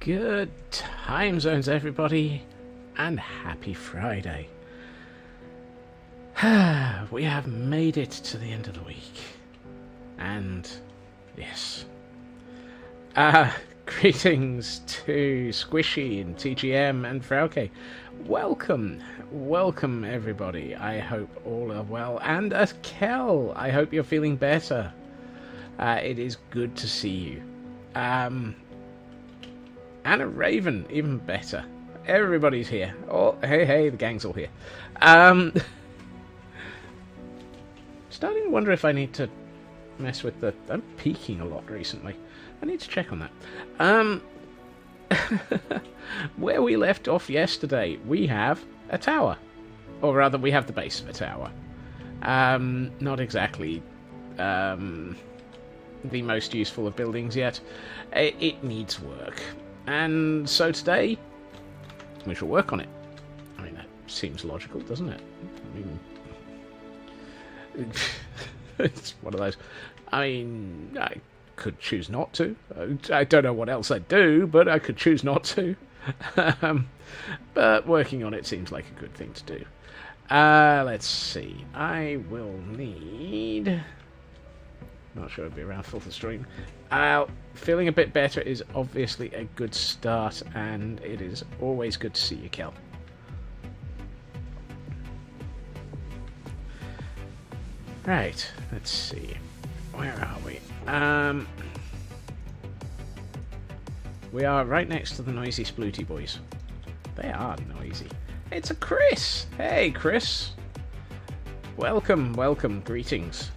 Good time zones, everybody, and happy Friday. We have made it to the end of the week. And, yes. Greetings to Squishy and TGM and Frauke. Welcome everybody. I hope all are well. And Kel, I hope you're feeling better. It is good to see you. And a Raven, even better. Everybody's here. Oh, hey, the gang's all here. Starting to wonder if I need to mess with the... I'm peaking a lot recently. I need to check on that. Where we left off yesterday, we have a tower. Or rather, we have the base of a tower. Not exactly the most useful of buildings yet. It needs work. And so today, we shall work on it. I mean, that seems logical, doesn't it? I mean... it's one of those... I mean, I could choose not to. I don't know what else I'd do, but I could choose not to. But working on it seems like a good thing to do. Let's see. I will need... Not sure I'd be around for the stream. Feeling a bit better is obviously a good start, and it is always good to see you, Kel. Right, let's see. Where are we? We are right next to the noisy Splooty boys. They are noisy. It's a Chris! Hey, Chris! Welcome, greetings.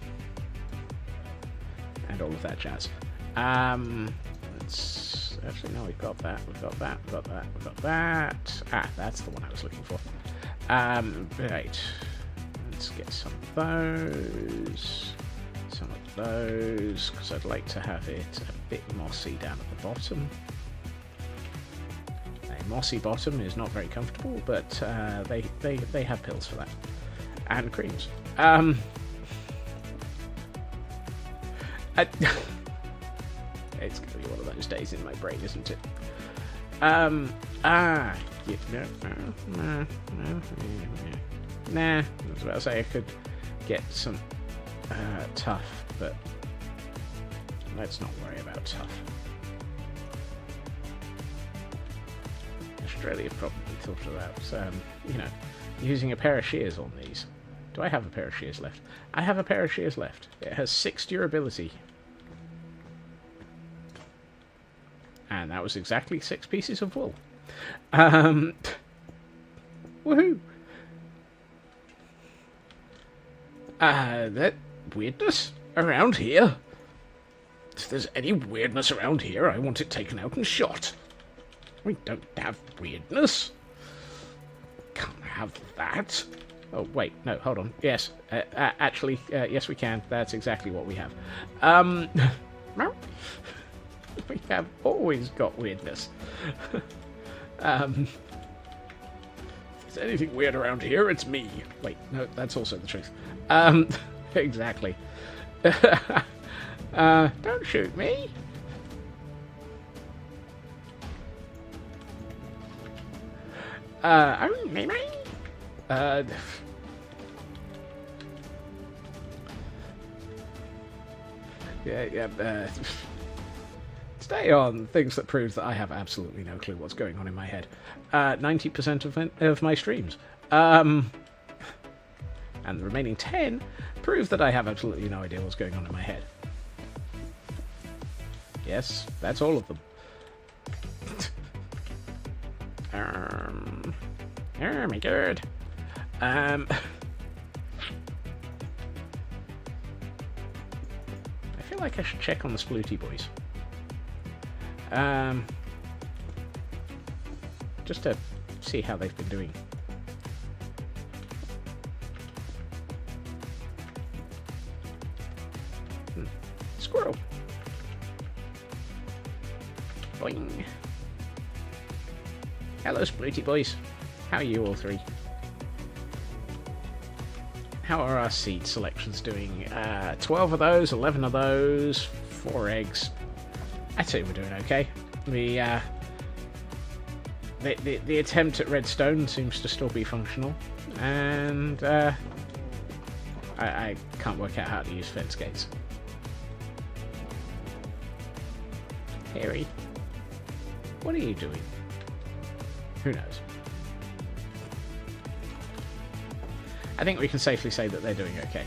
And all of that jazz. Let's... Actually, no, we've got that. Ah, that's the one I was looking for. Right. Let's get some of those, because I'd like to have it a bit mossy down at the bottom. A mossy bottom is not very comfortable, but they have pills for that. And creams. It's going to be one of those days in my brain, isn't it? Nah, I was about to say I could get some tough, but let's not worry about tough. Australia probably thought about, using a pair of shears on these. Do I have a pair of shears left? I have a pair of shears left. It has 6 durability. And that was exactly 6 pieces of wool. Woohoo! That weirdness around here. If there's any weirdness around here, I want it taken out and shot. We don't have weirdness. Can't have that. Oh, wait, no, hold on. Yes, actually, yes we can. That's exactly what we have. We have always got weirdness. If there's anything weird around here, it's me. Wait, no, that's also the truth. Exactly. Don't shoot me. Me. Yeah. Stay on things that prove that I have absolutely no clue what's going on in my head. 90% of my streams. And the remaining 10 prove that I have absolutely no idea what's going on in my head. Yes, that's all of them. Oh my god. I feel like I should check on the Splooty boys. Just to see how they've been doing. Squirrel. Boing. Hello, Splooty boys. How are you all three? How are our seed selections doing? 12 of those, 11 of those, 4 eggs. I'd say we're doing okay. We the attempt at redstone seems to still be functional, and I can't work out how to use fence gates. Harry, what are you doing? Who knows? I think we can safely say that they're doing okay.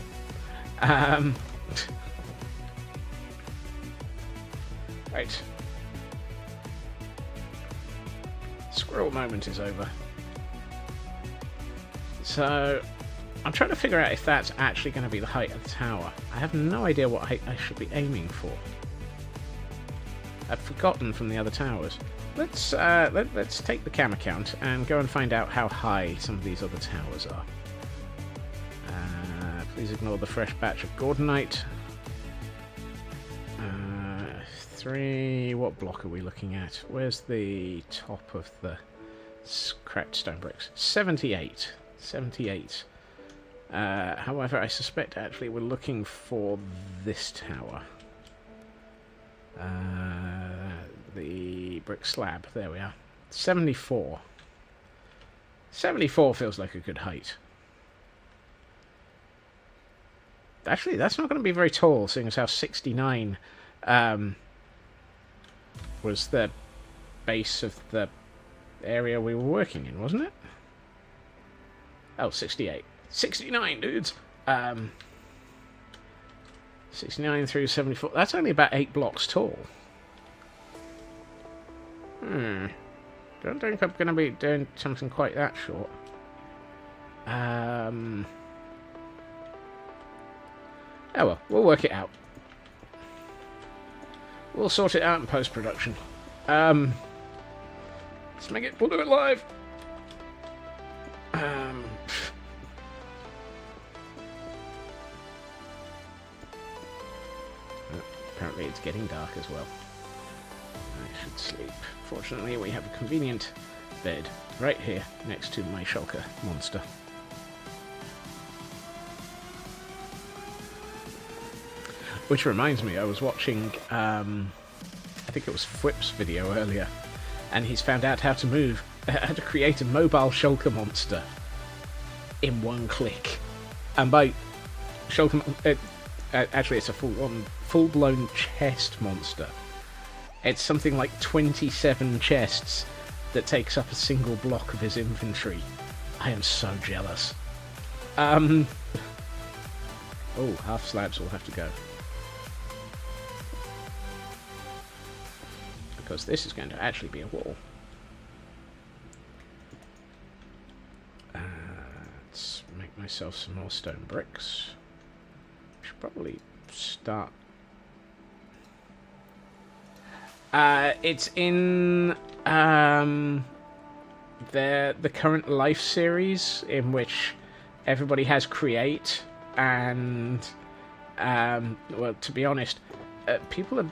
Right. Squirrel moment is over. So, I'm trying to figure out if that's actually going to be the height of the tower. I have no idea what height I should be aiming for. I've forgotten from the other towers. Let's take the camera count and go and find out how high some of these other towers are. Please ignore the fresh batch of Gordonite. 3. What block are we looking at? Where's the top of the cracked stone bricks? 78. 78. However, I suspect actually we're looking for this tower. The brick slab. There we are. 74. 74 feels like a good height. Actually, that's not going to be very tall, seeing as how 69 was the base of the area we were working in, wasn't it? Oh, 68. 69, dudes! 69 through 74. That's only about 8 blocks tall. Don't think I'm going to be doing something quite that short. Oh well, we'll work it out. We'll sort it out in post-production. Let's make it. We'll do it live. Apparently it's getting dark as well. I should sleep. Fortunately, we have a convenient bed right here next to my shulker monster. Which reminds me, I was watching, I think it was Fwip's video earlier, and he's found out how to create a mobile shulker monster in one click. And by shulker, actually it's a full-blown chest monster. It's something like 27 chests that takes up a single block of his inventory. I am so jealous. Oh, half slabs will have to go. Because this is going to actually be a wall. Let's make myself some more stone bricks. Should probably start. It's in the current life series in which everybody has create, and well, to be honest, people are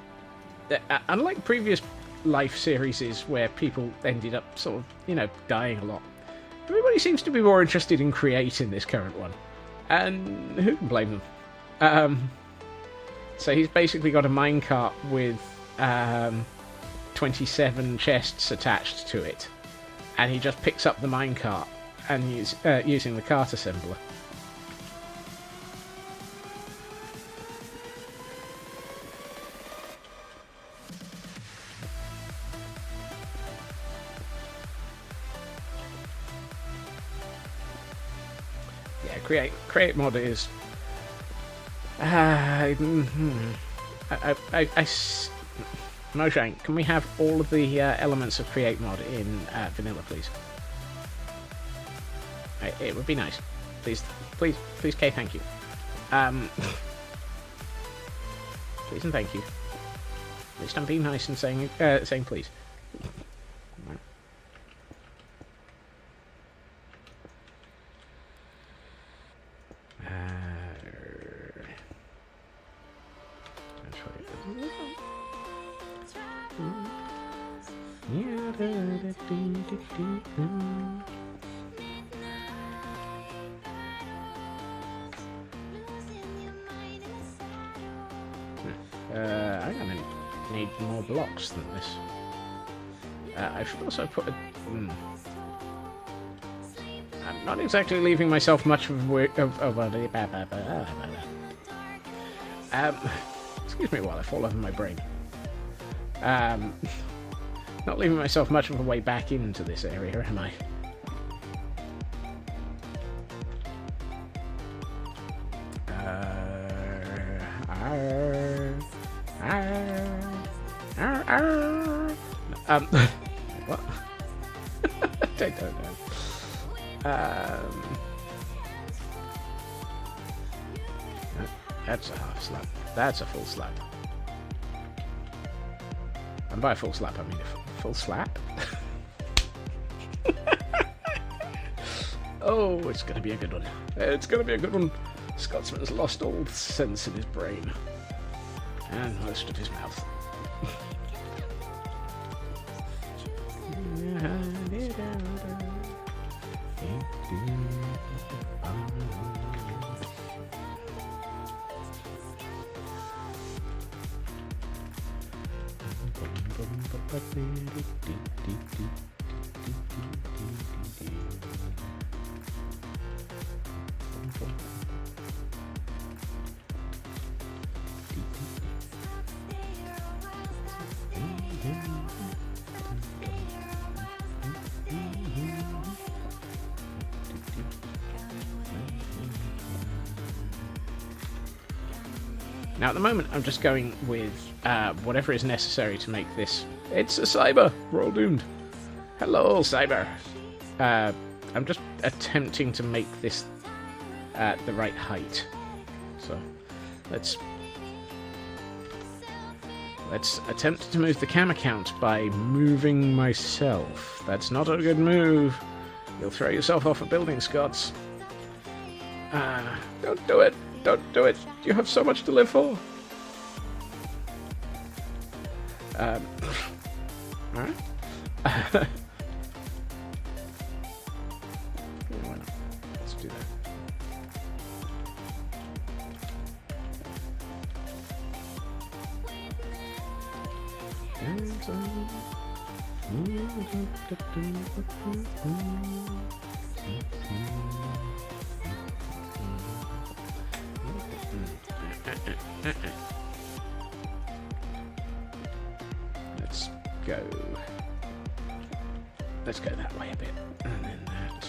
unlike previous life series where people ended up sort of, dying a lot. Everybody seems to be more interested in create in this current one, and who can blame them? So he's basically got a minecart with 27 chests attached to it, and he just picks up the minecart and using the cart assembler. Create mod is. Mojang, can we have all of the elements of create mod in vanilla, please? It would be nice. Please, Kay, thank you. Please and thank you. At least I'm being nice and saying please. I'm gonna need more blocks than this. I should also put a... I'm not exactly leaving myself much of a... excuse me while I fall over my brain. Not leaving myself much of a way back into this area, am I? What? I don't know. That's a half slap. That's a full slap. And by full slap, I mean a full slap. Oh, it's going to be a good one. It's going to be a good one. Scotsman's lost all sense in his brain. And most of his mouth. Now, at the moment, I'm just going with whatever is necessary to make this. It's a cyber! We're all doomed. Hello, cyber! I'm just attempting to make this the right height. So, let's attempt to move the camera count by moving myself. That's not a good move. You'll throw yourself off a building, Scots. Don't do it. Don't do it. You have so much to live for. Alright. Let's do that. Let's go that way a bit, and then that.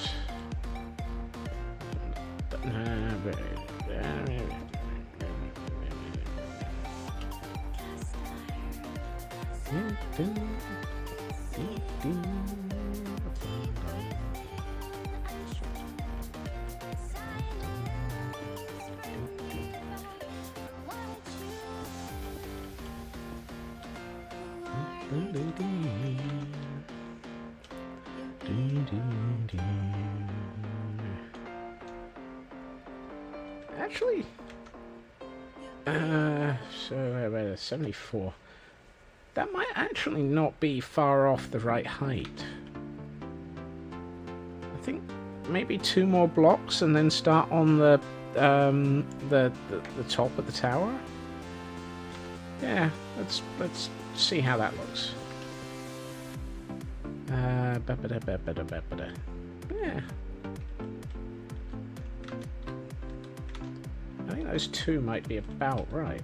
Actually, so 74. That might actually not be far off the right height. I think maybe 2 more blocks and then start on the top of the tower. Yeah, let's see how that looks. Yeah. I think those 2 might be about right.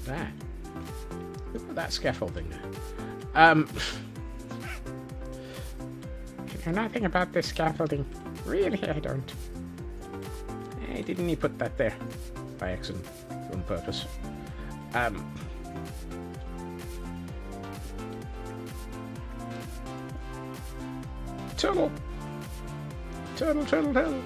There. Look at that scaffolding there. You know nothing about this scaffolding. Really, I don't. Hey, didn't he put that there? By accident. On purpose. Turtle! Turtle, turtle, turtle!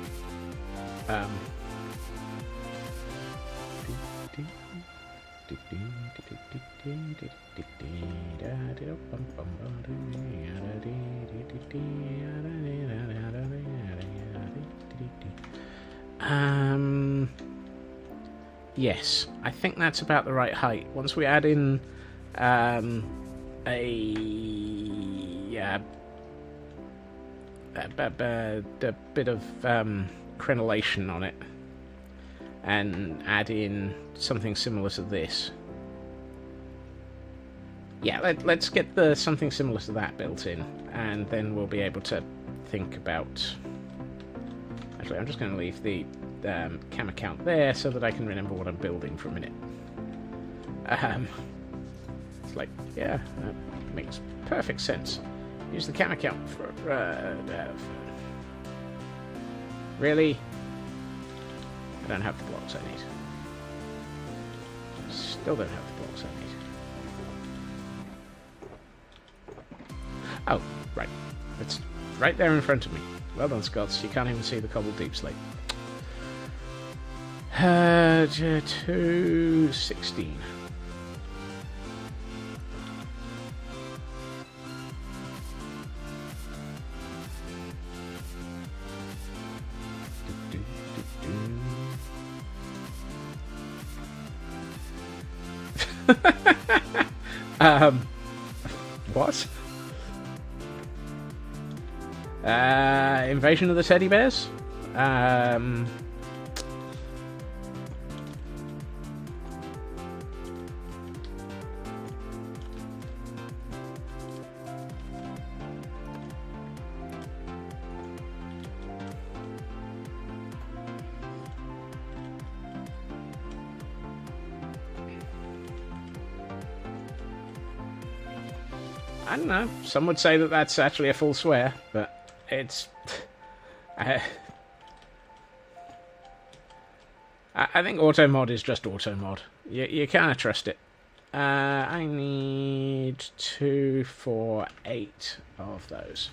Yes, I think that's about the right height. Once we add in a bit of crenellation on it, and add in something similar to this. Yeah, let's get the something similar to that built in, and then we'll be able to think about... Actually, I'm just going to leave the cam account there so that I can remember what I'm building for a minute. It's like, yeah, that makes perfect sense. Use the cam account for... Really? I don't have the blocks I need. Still don't have the blocks I need. Oh, right. It's right there in front of me. Well done, Scots. You can't even see the cobbled deep slate. 216. What? Invasion of the Teddy Bears? I don't know. Some would say that that's actually a full swear, but it's... I think auto mod is just auto mod. You can't trust it. I need 2, 4, 8 of those.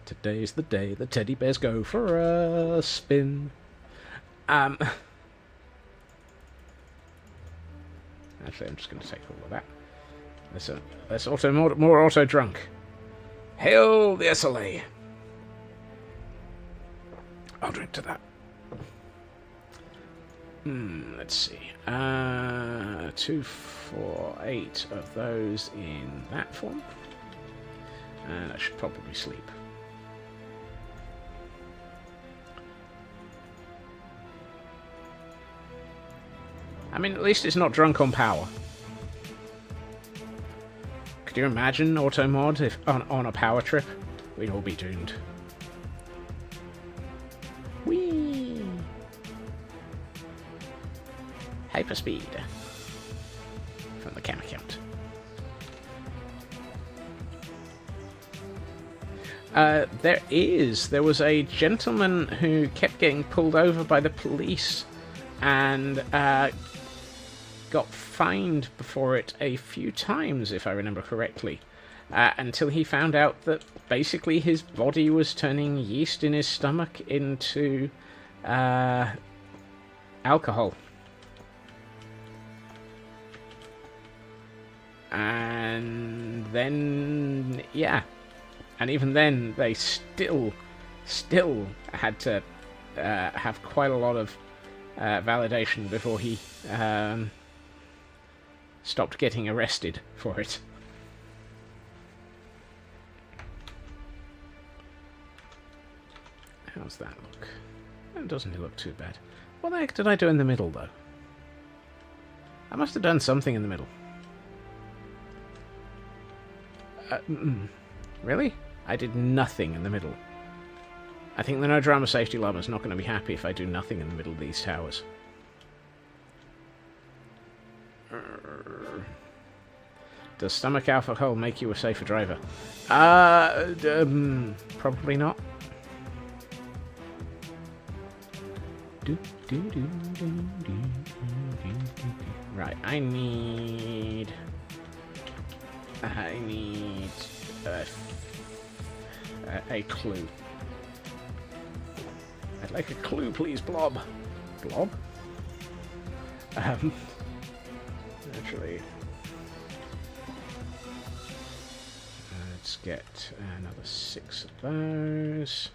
Today's the day the teddy bears go for a spin. Actually, I'm just going to take all of that. Let's auto more auto drunk. Hail the SLA. I'll drink to that. Let's see. 2, 4, 8 of those in that form. And I should probably sleep. I mean, at least it's not drunk on power. Could you imagine auto mod if on a power trip? We'd all be doomed. Whee! Hyperspeed from the cam account. There was a gentleman who kept getting pulled over by the police and got fined before it a few times, if I remember correctly, until he found out that basically his body was turning yeast in his stomach into alcohol. And then, yeah. And even then, they still had to have quite a lot of validation before he stopped getting arrested for it. How's that look? That doesn't look too bad. What the heck did I do in the middle, though? I must have done something in the middle. Really? I did nothing in the middle. I think the No Drama Safety Llama is not going to be happy if I do nothing in the middle of these towers. Does stomach alcohol make you a safer driver? Probably not. Right, I need a clue. I'd like a clue, please, Blob. Blob? Actually, let's get another 6 of those.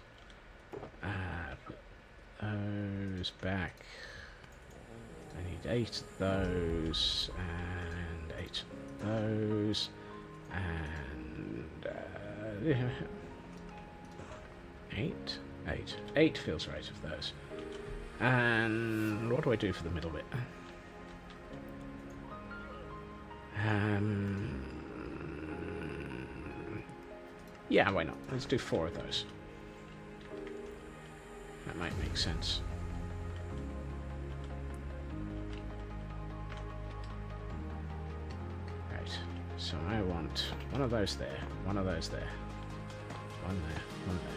Put those back. I need 8 of those, and 8 of those, and 8 feels right of those. And what do I do for the middle bit? Yeah, why not? Let's do 4 of those. That might make sense. Right, so I want one of those there, one of those there, one there, one there,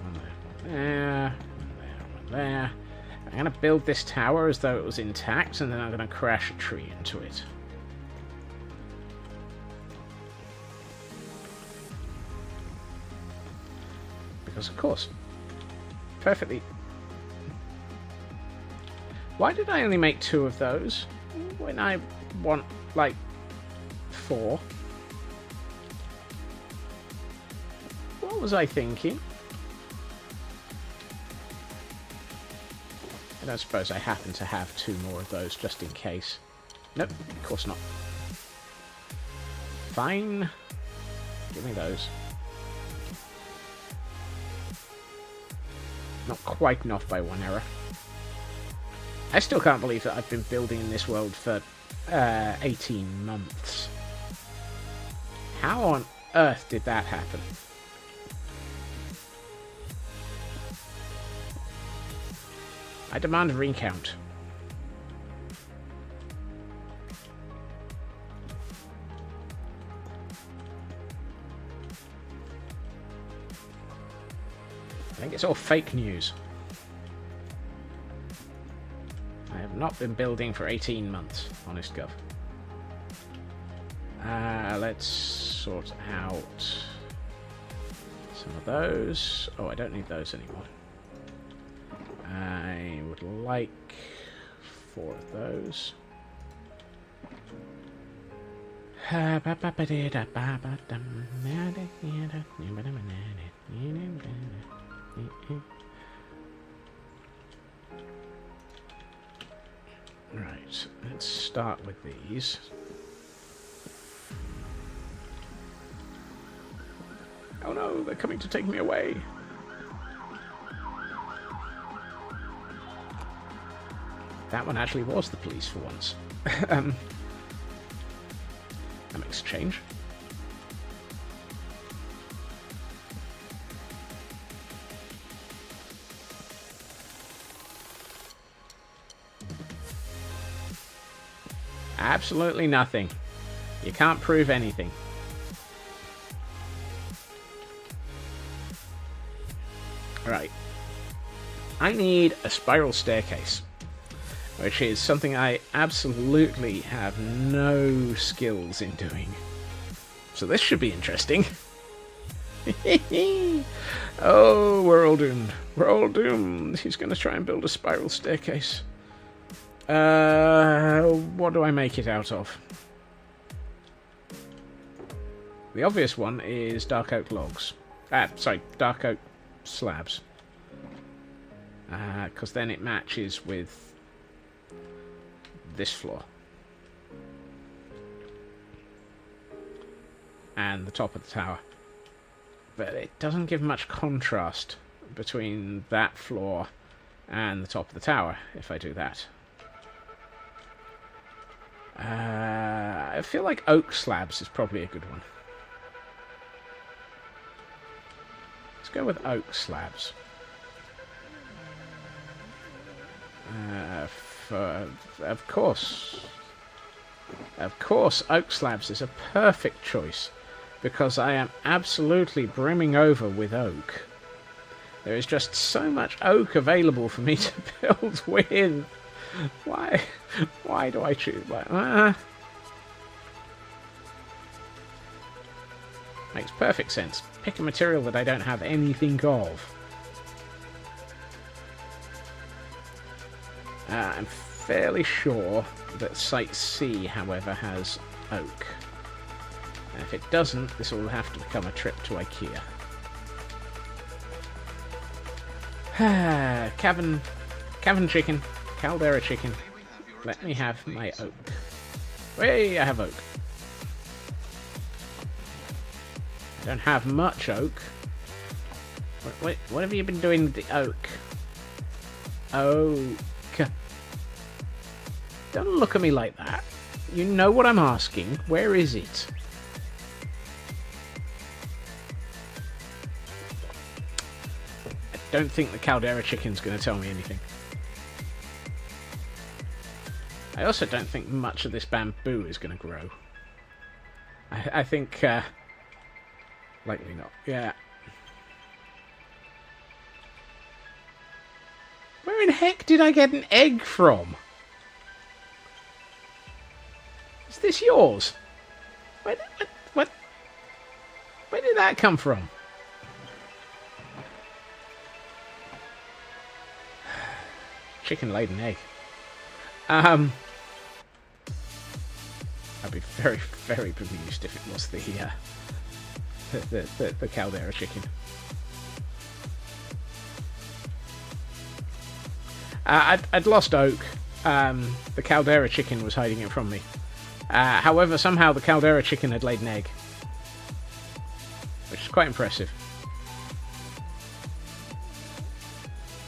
one there, one there, one there, one there. I'm going to build this tower as though it was intact, and then I'm going to crash a tree into it. Because, of course, perfectly... Why did I only make 2 of those when I want, like, 4? What was I thinking? I don't suppose I happen to have 2 more of those just in case. Nope, of course not. Fine. Give me those. Not quite off by 1 error. I still can't believe that I've been building in this world for 18 months. How on earth did that happen? I demand a recount. I think it's all fake news. I have not been building for 18 months, honest gov. Let's sort out some of those. Oh, I don't need those anymore. I would like 4 of those. Right, let's start with these. Oh no, they're coming to take me away. That one actually was the police for once. That makes a change. Absolutely nothing. You can't prove anything. Right. I need a spiral staircase, which is something I absolutely have no skills in doing. So this should be interesting. Oh, we're all doomed. We're all doomed. He's going to try and build a spiral staircase. What do I make it out of? The obvious one is dark oak logs. Dark oak slabs. Because then it matches with this floor. And the top of the tower. But it doesn't give much contrast between that floor and the top of the tower if I do that. I feel like oak slabs is probably a good one. Let's go with oak slabs. Of course, oak slabs is a perfect choice because I am absolutely brimming over with oak. There is just so much oak available for me to build with. Why do I choose? Makes perfect sense. Pick a material that I don't have anything of. I'm fairly sure that Site C, however, has oak. And if it doesn't, this will have to become a trip to IKEA. Cavern chicken. Caldera chicken. Let me have my oak. Hey, I have oak. I don't have much oak. What have you been doing with the oak? Oak. Don't look at me like that. You know what I'm asking. Where is it? I don't think the caldera chicken's going to tell me anything. I also don't think much of this bamboo is going to grow. I think, likely not. Yeah. Where in heck did I get an egg from? Is this yours? Where did that come from? Chicken laid an egg. I'd be very, very bemused if it was the caldera chicken. I'd lost oak. The caldera chicken was hiding it from me. However, somehow the caldera chicken had laid an egg, which is quite impressive.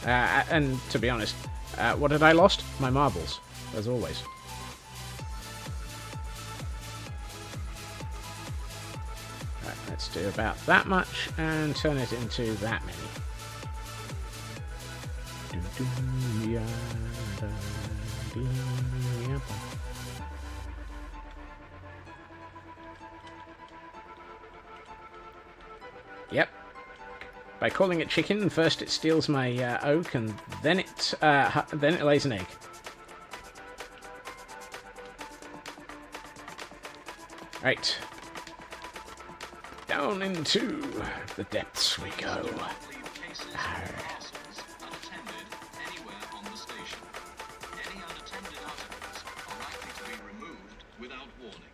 And to be honest, what had I lost? My marbles, as always. Right, let's do about that much and turn it into that many. Yep. By calling it chicken, first it steals my oak, and then it lays an egg. Right. Down into the depths we go.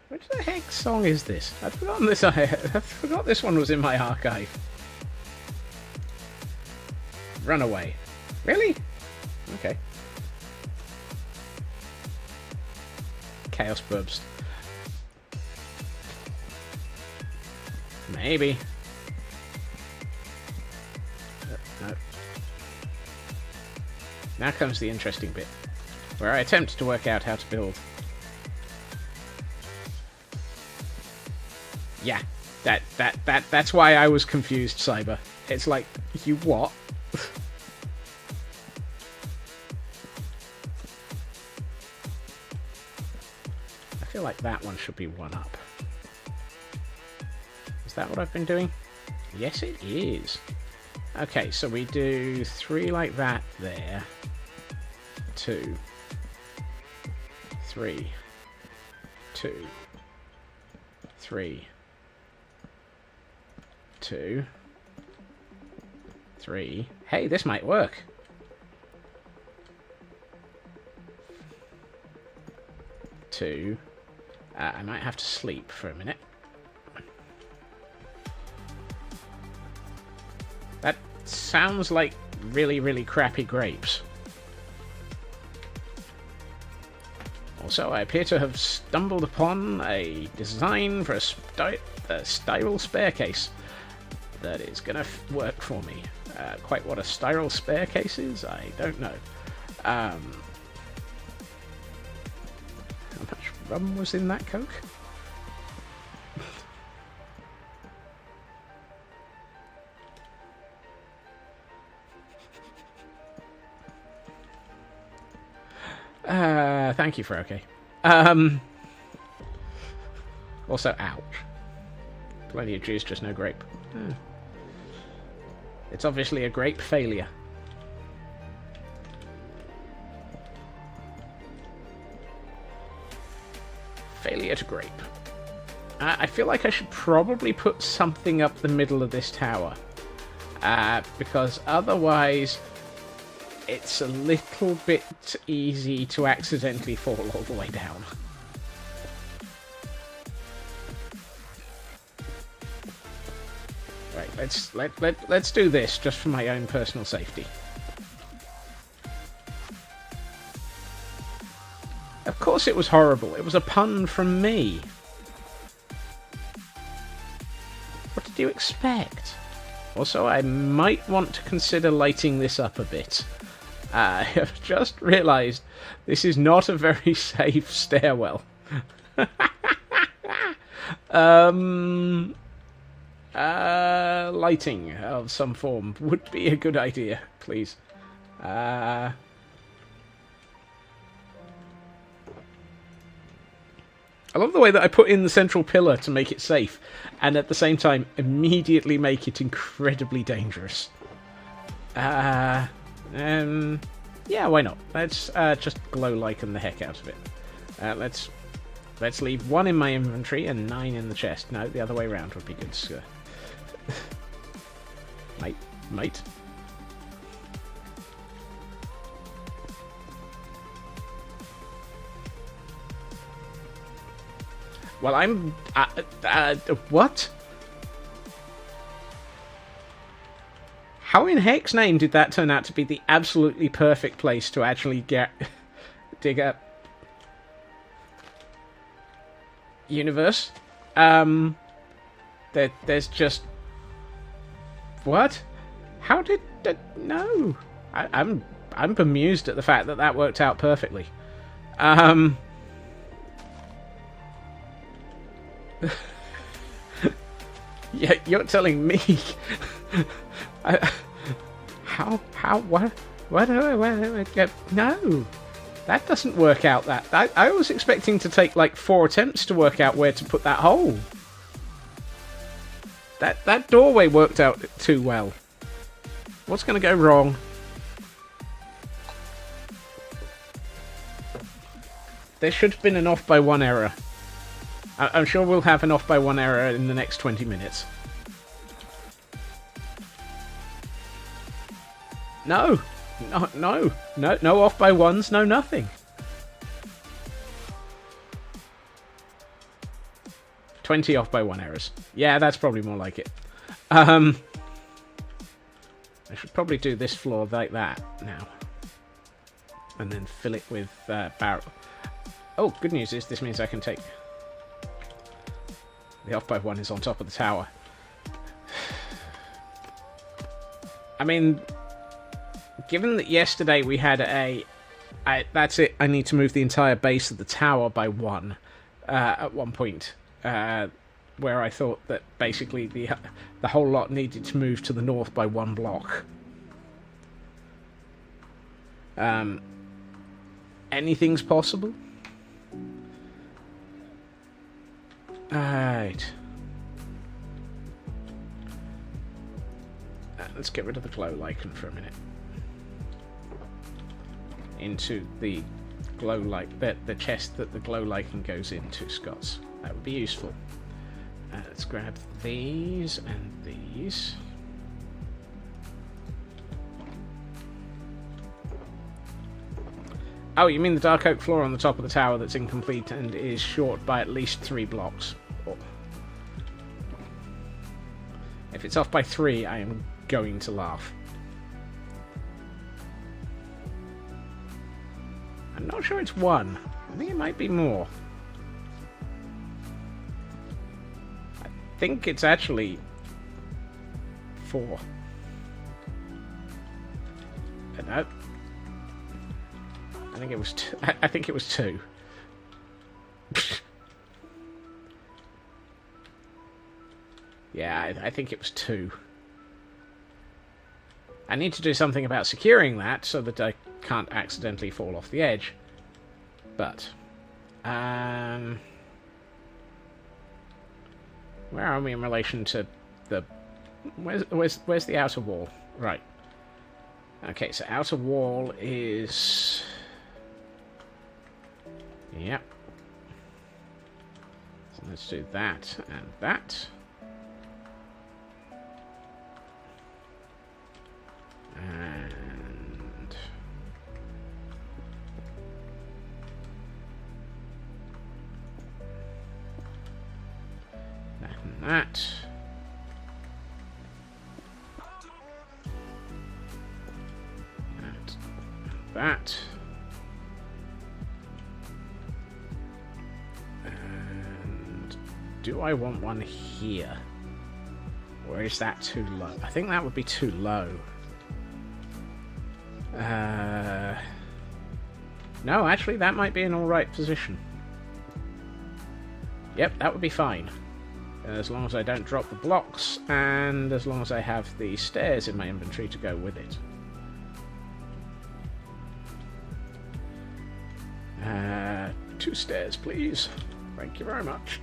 Which the heck song is this? I've forgotten this. I forgot this one was in my archive. Runaway. Really? Okay. Chaos Burbs. Maybe. No. Now comes the interesting bit, where I attempt to work out how to build. Yeah, that's why I was confused, Cyber. It's like, you what? I feel like that one should be one up. Is that what I've been doing? Yes, it is. Okay, so we do 3 like that there. 2. 3. 2. 3. 2. 3. Hey, this might work. 2. I might have to sleep for a minute. That sounds like really, really crappy grapes. Also, I appear to have stumbled upon a design for a spiral staircase that is going to work for me. Quite what a spiral staircase is, I don't know. How much rum was in that Coke? Thank you for okay. Also, ouch. Plenty of juice, just no grape. It's obviously a grape failure. Failure to grape. I feel like I should probably put something up the middle of this tower. Because otherwise it's a little bit easy to accidentally fall all the way down. Right, let's do this just for my own personal safety. Of course it was horrible. It was a pun from me. What did you expect? Also, I might want to consider lighting this up a bit. I have just realised this is not a very safe stairwell. Lighting of some form would be a good idea, please. I love the way that I put in the central pillar to make it safe, and at the same time immediately make it incredibly dangerous. Yeah, why not? Let's just glow liken the heck out of it. Let's leave 1 in my inventory and 9 in the chest. No, the other way around would be good, sir. Mate. Well, I'm... what? How in heck's name did that turn out to be the absolutely perfect place to actually dig up? Universe? There's just... what? How did... no. I'm bemused at the fact that that worked out perfectly. Yeah, you're telling me. What? No, that doesn't work out. I was expecting to take like 4 attempts to work out where to put that hole. That doorway worked out too well. What's going to go wrong? There should have been an off by 1 error. I'm sure we'll have an off by 1 error in the next 20 minutes. No off by 1s, no nothing. 20 off by 1 errors. Yeah, that's probably more like it. I should probably do this floor like that now. And then fill it with barrel. Oh, good news is this means I can take... the off by 1 is on top of the tower. I mean, given that yesterday we had that's it, I need to move the entire base of the tower by 1 at one point, where I thought that basically the whole lot needed to move to the north by 1 block. Anything's possible? Alright. Let's get rid of the glow lichen for a minute. Into the glow lichen, the chest that the glow lichen goes into, Scots. That would be useful. Let's grab these and these. Oh, you mean the dark oak floor on the top of the tower that's incomplete and is short by at least 3 blocks? Oh. If it's off by 3, I am going to laugh. I'm not sure it's 1. I think it might be more. I think it's actually 4. No. I think it was I think it was 2. Yeah, I think it was 2. I need to do something about securing that so that I can't accidentally fall off the edge. But, where are we in relation to the... Where's the outer wall? Right. Okay, so outer wall is... Yep. So let's do that and that. And... that and that. That. do I want one here? Or is that too low? I think that would be too low. No, actually, that might be an alright position. Yep, that would be fine. As long as I don't drop the blocks, and as long as I have the stairs in my inventory to go with it. 2 stairs, please. Thank you very much.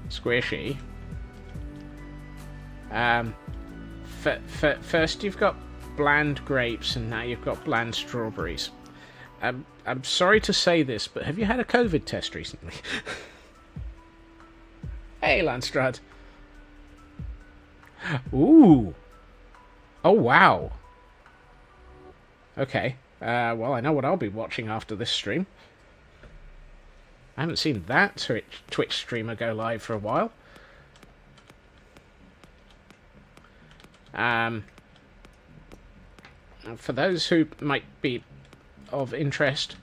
Squishy. First you've got bland grapes, and now you've got bland strawberries. I'm sorry to say this, but have you had a COVID test recently? Hey, Landstrad. Ooh. Oh, wow. Okay. Well, I know what I'll be watching after this stream. I haven't seen that Twitch streamer go live for a while. For those who might be of interest,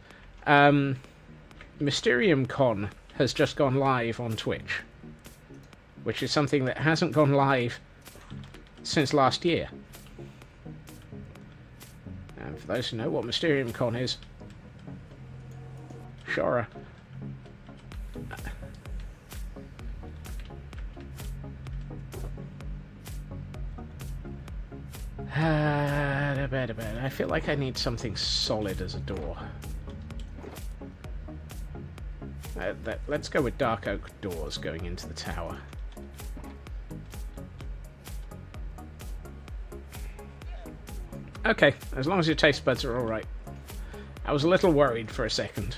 Mysterium Con has just gone live on Twitch, which is something that hasn't gone live since last year. And for those who know what Mysterium Con is, sure. I feel like I need something solid as a door. Let's go with dark oak doors going into the tower. Okay, as long as your taste buds are alright. I was a little worried for a second.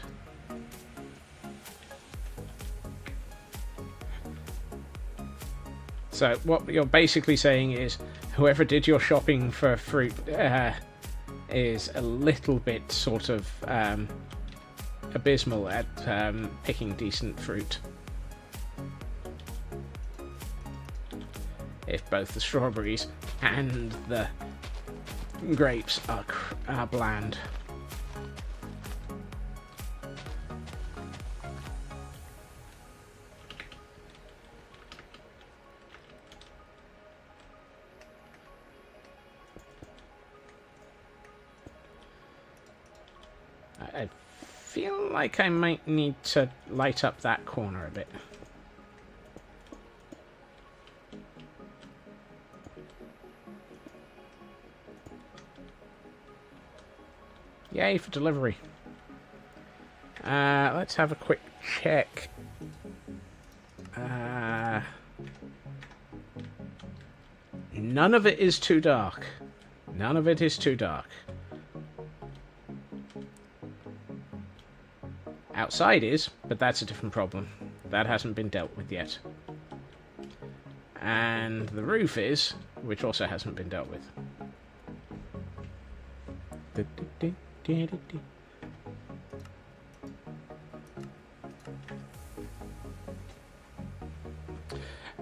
So what you're basically saying is whoever did your shopping for fruit is a little bit sort of abysmal at picking decent fruit. If both the strawberries and the grapes are bland. I feel like I might need to light up that corner a bit. Yay for delivery. Let's have a quick check. None of it is too dark. None of it is too dark. Outside is, but that's a different problem. That hasn't been dealt with yet. And the roof is, which also hasn't been dealt with.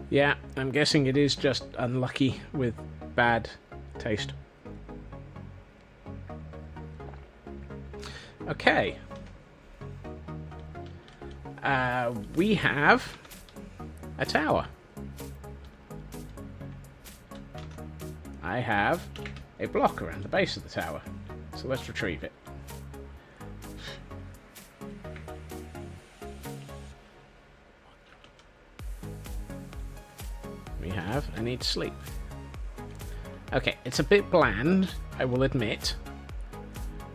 Yeah, I'm guessing it is just unlucky with bad taste. Okay. We have a tower. I have a block around the base of the tower. So let's retrieve it. We have I need sleep. Okay, it's a bit bland, I will admit.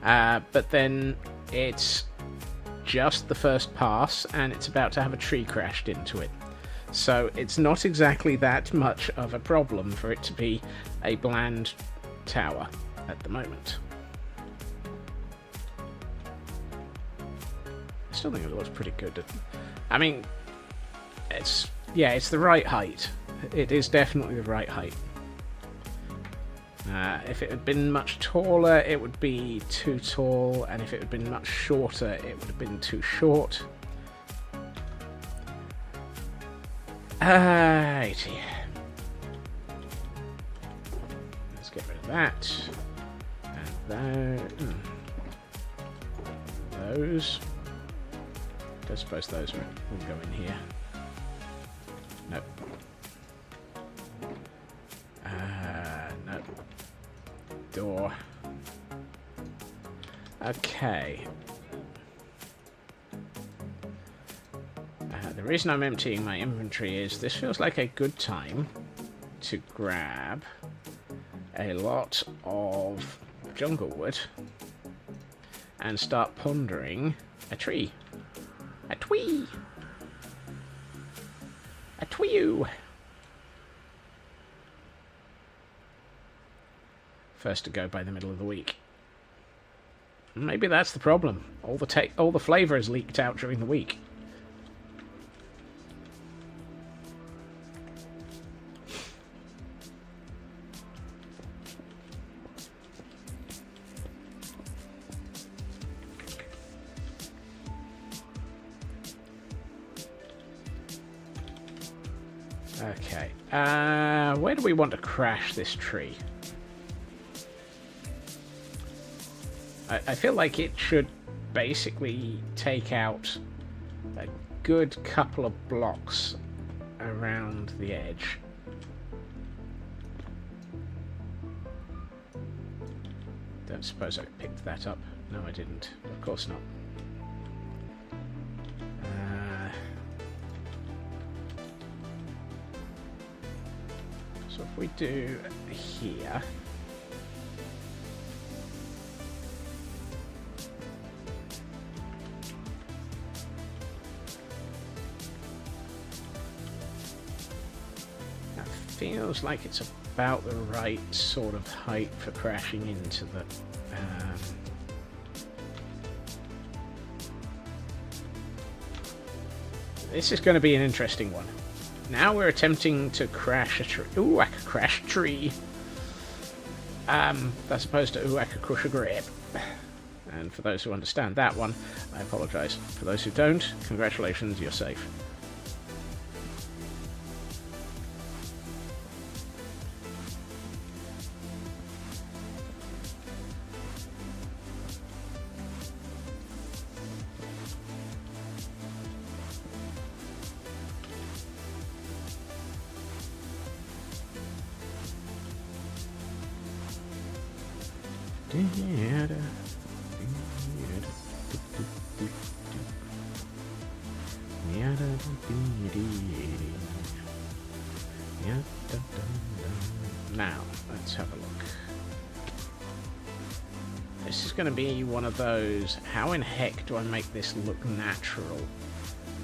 But then it's just the first pass, and it's about to have a tree crashed into it. So it's not exactly that much of a problem for it to be a bland tower at the moment. I still think it looks pretty good. I mean, it's the right height. It is definitely the right height. If it had been much taller, it would be too tall, and if it had been much shorter, it would have been too short. Righty. Let's get rid of that. And that. those. I suppose those will go in here. Nope. Nope. Door. Okay. The reason I'm emptying my inventory is this feels like a good time to grab a lot of jungle wood and start pondering a tree. A twee! A tweeoo! First to go by the middle of the week. Maybe that's the problem. All the flavour is leaked out during the week. Okay, where do we want to crash this tree? I feel like it should basically take out a good couple of blocks around the edge. Don't suppose I picked that up. No, I didn't. Of course not. So if we do here... that feels like it's about the right sort of height for crashing into the... This is going to be an interesting one. Now we're attempting to crash a tree. Ooh, I could crash a tree. As opposed to, ooh, I could crush a grape. And for those who understand that one, I apologise. For those who don't, congratulations, you're safe. Now, let's have a look. This is going to be one of those, how in heck do I make this look natural,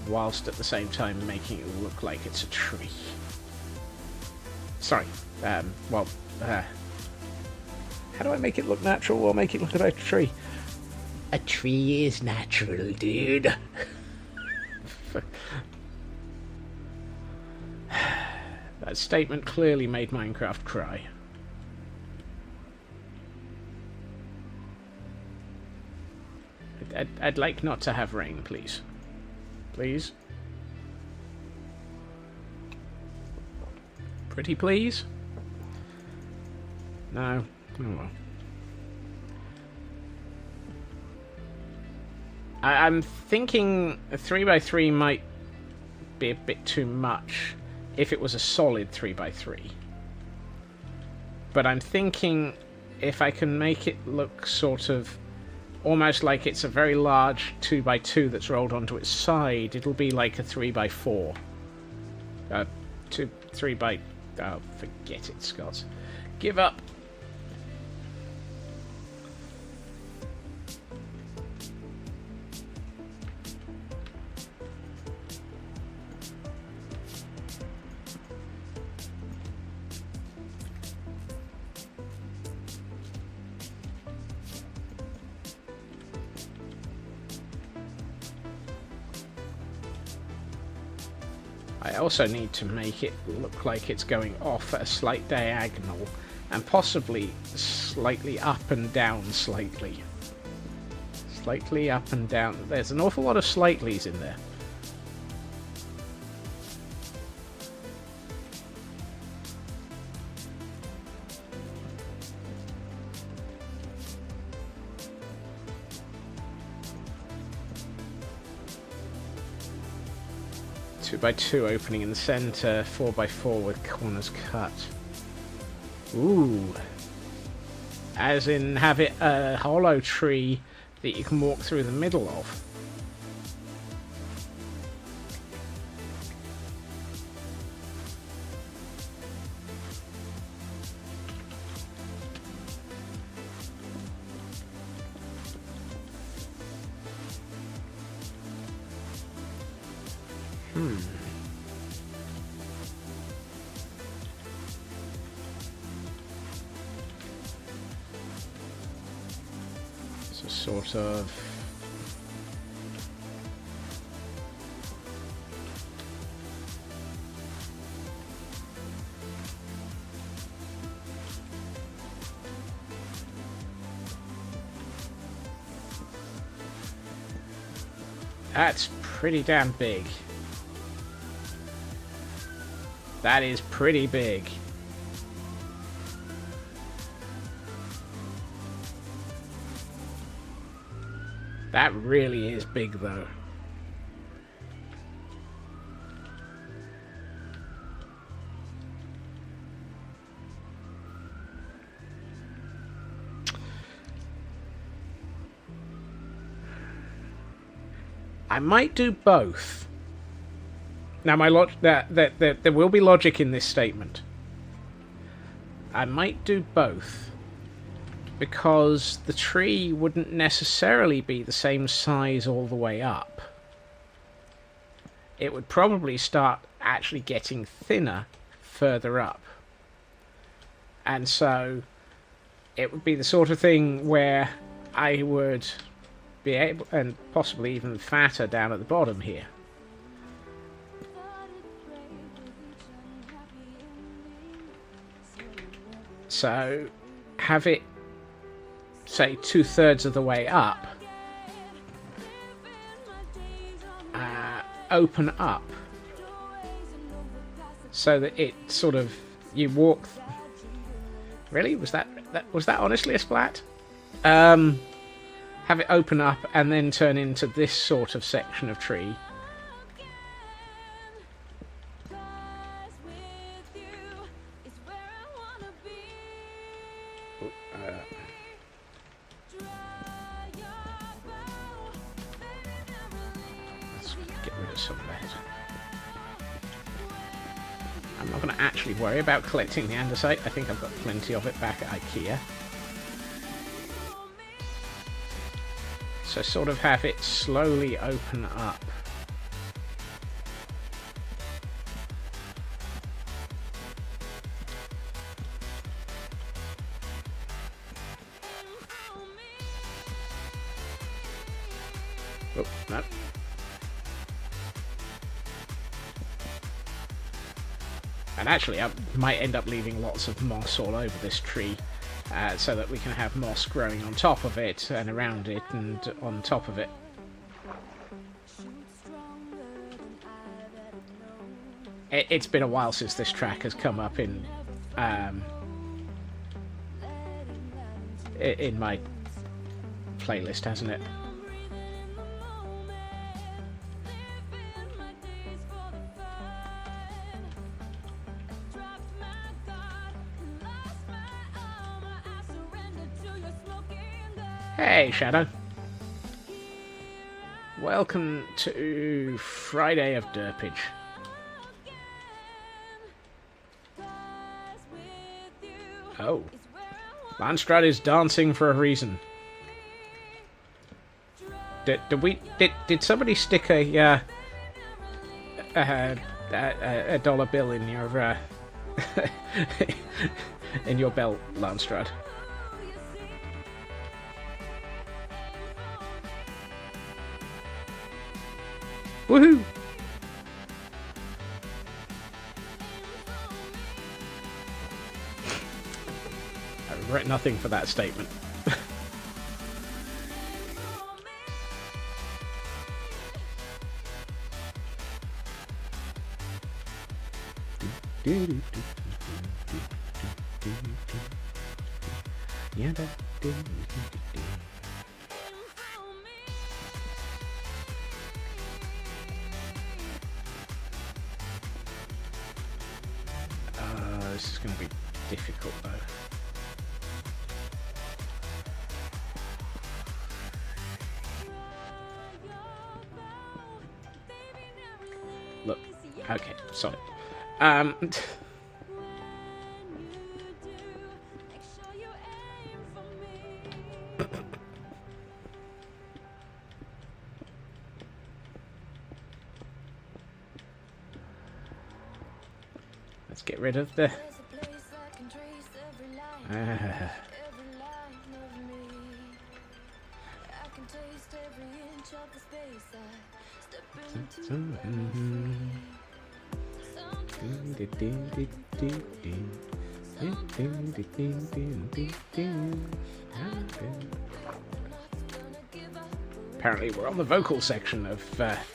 whilst at the same time making it look like it's a tree? Sorry, how do I make it look natural or make it look like a tree? A tree is natural, dude. That statement clearly made Minecraft cry. I'd like not to have rain, please. Please? Pretty please? No. Oh well. I'm thinking a 3x3 might be a bit too much if it was a solid 3x3. But I'm thinking if I can make it look sort of almost like it's a very large 2x2 that's rolled onto its side, it'll be like a 3x4. 3 by... Oh, forget it, Scott. Give up. I also need to make it look like it's going off at a slight diagonal and possibly slightly up and down slightly. Slightly up and down. There's an awful lot of slightlys in there. 2x2 opening in the center, 4x4 with corners cut. Ooh. As in have it a hollow tree that you can walk through the middle of. So sort of... That's pretty damn big. That is pretty big. That really is big, though. I might do both. Now, there will be logic in this statement. I might do both, because the tree wouldn't necessarily be the same size all the way up. It would probably start actually getting thinner further up. And so it would be the sort of thing where I would be able, and possibly even fatter down at the bottom here. So have it, say, 2/3 of the way up, open up, so that it sort of, you walk. Really, was that honestly a splat? Have it open up and then turn into this sort of section of tree. I'm not going to actually worry about collecting the andesite. I think I've got plenty of it back at IKEA. So sort of have it slowly open up. Oh, no. And actually, I might end up leaving lots of moss all over this tree, so that we can have moss growing on top of it, and around it, and on top of it. It's been a while since this track has come up in my playlist, hasn't it? Hey, Shadow. Welcome to Friday of Derpage. Oh. Landstrad is dancing for a reason. Did somebody stick a dollar bill in your in your belt, Landstrad? Woohoo! I regret nothing for that statement. this is going to be difficult, though. Look. Okay, solid. Let's get rid of the... Apparently we're on the vocal section of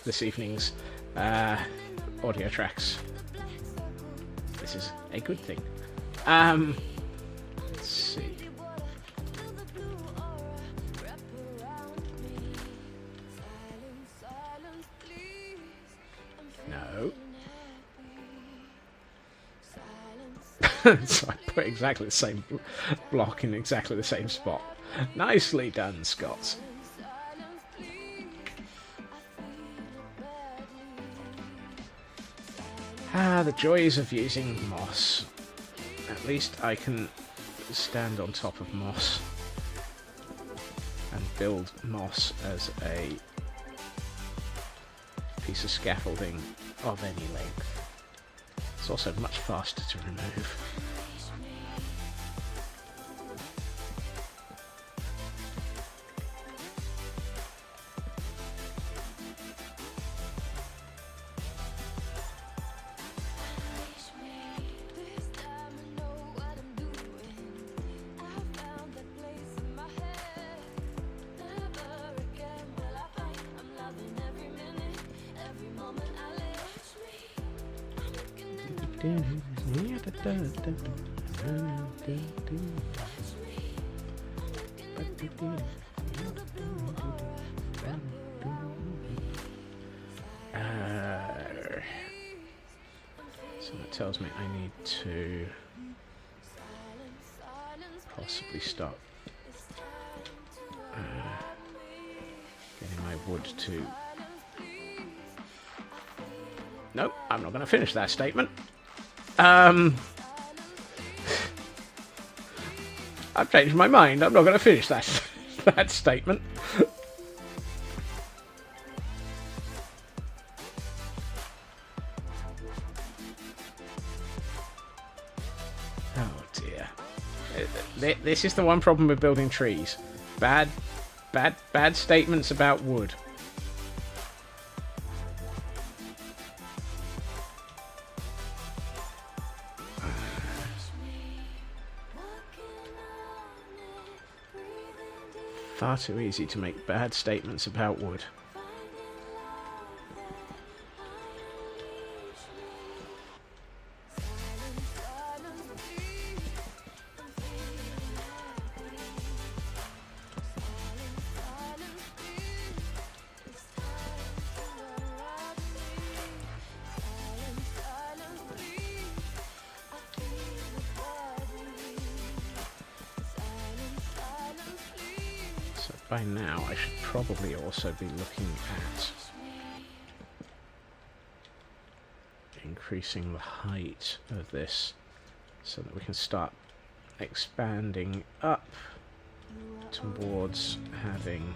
this evening's audio tracks. This is a good thing. Let's see. No. So I put exactly the same block in exactly the same spot. Nicely done, Scott. Ah, the joys of using moss. At least I can stand on top of moss and build moss as a piece of scaffolding of any length. It's also much faster to remove. So that tells me I need to possibly start getting my wood to... Nope, I'm not going to finish that statement. I've changed my mind. I'm not going to finish that statement. Oh dear. This is the one problem with building trees. Bad statements about wood. Far too easy to make bad statements about wood. By now, I should probably also be looking at increasing the height of this so that we can start expanding up towards having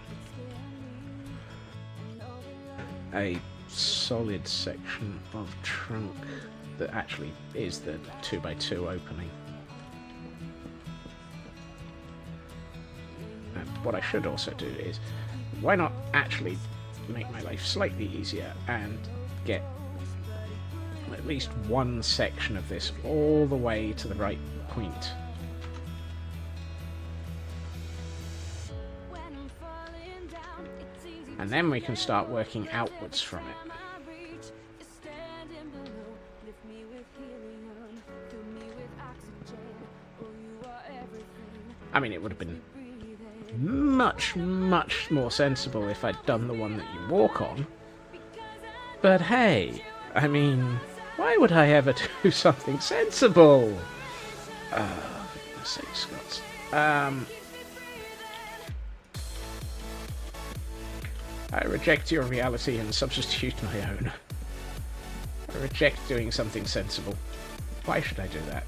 a solid section of trunk that actually is the 2x2 opening. What I should also do is, why not actually make my life slightly easier and get at least one section of this all the way to the right point. And then we can start working outwards from it. I mean, it would have been much more sensible if I'd done the one that you walk on. But hey, I mean, why would I ever do something sensible? For goodness sake, Scots. I reject your reality and substitute my own. I reject doing something sensible. Why should I do that?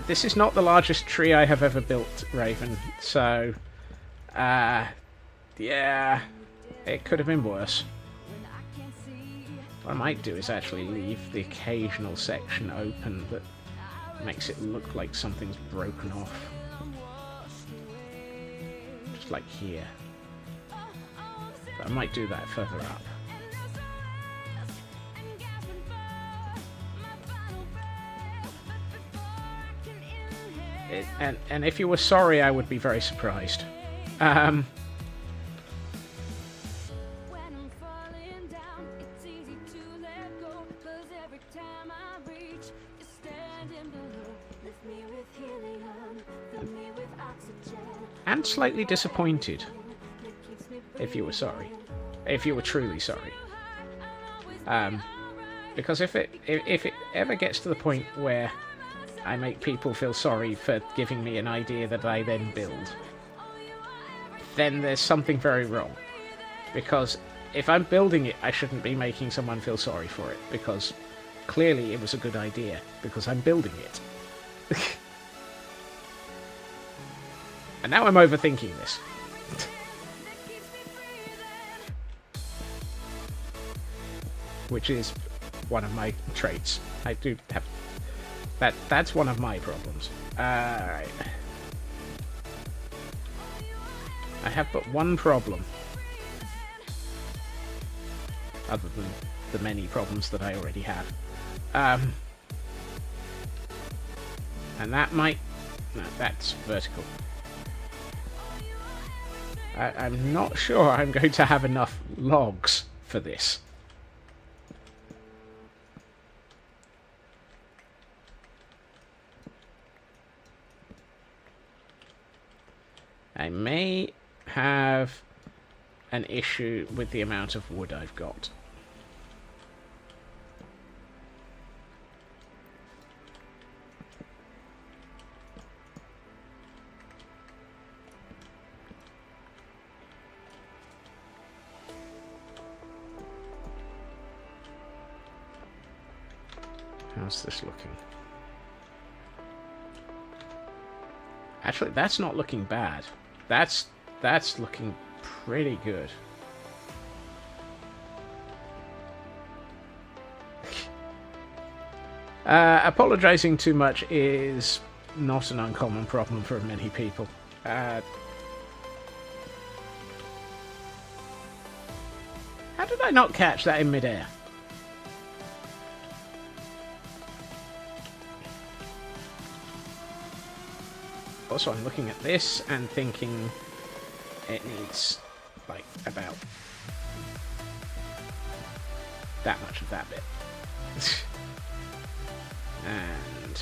This is not the largest tree I have ever built, Raven, so... yeah, it could have been worse. What I might do is actually leave the occasional section open that makes it look like something's broken off. Just like here. But I might do that further up. And if you were sorry, I would be very surprised. And slightly disappointed, if you were sorry. If you were truly sorry. Because if it ever gets to the point where I make people feel sorry for giving me an idea that I then build, then there's something very wrong. Because if I'm building it, I shouldn't be making someone feel sorry for it, because clearly it was a good idea, because I'm building it. And now I'm overthinking this. Which is one of my traits. I do have... That's one of my problems. Alright. I have but one problem. Other than the many problems that I already have. And that might... No, that's vertical. I'm not sure I'm going to have enough logs for this. I may have an issue with the amount of wood I've got. How's this looking? Actually, that's not looking bad. That's looking pretty good. Apologizing too much is not an uncommon problem for many people. How did I not catch that in midair? Also, I'm looking at this and thinking it needs, like, about that much of that bit. And...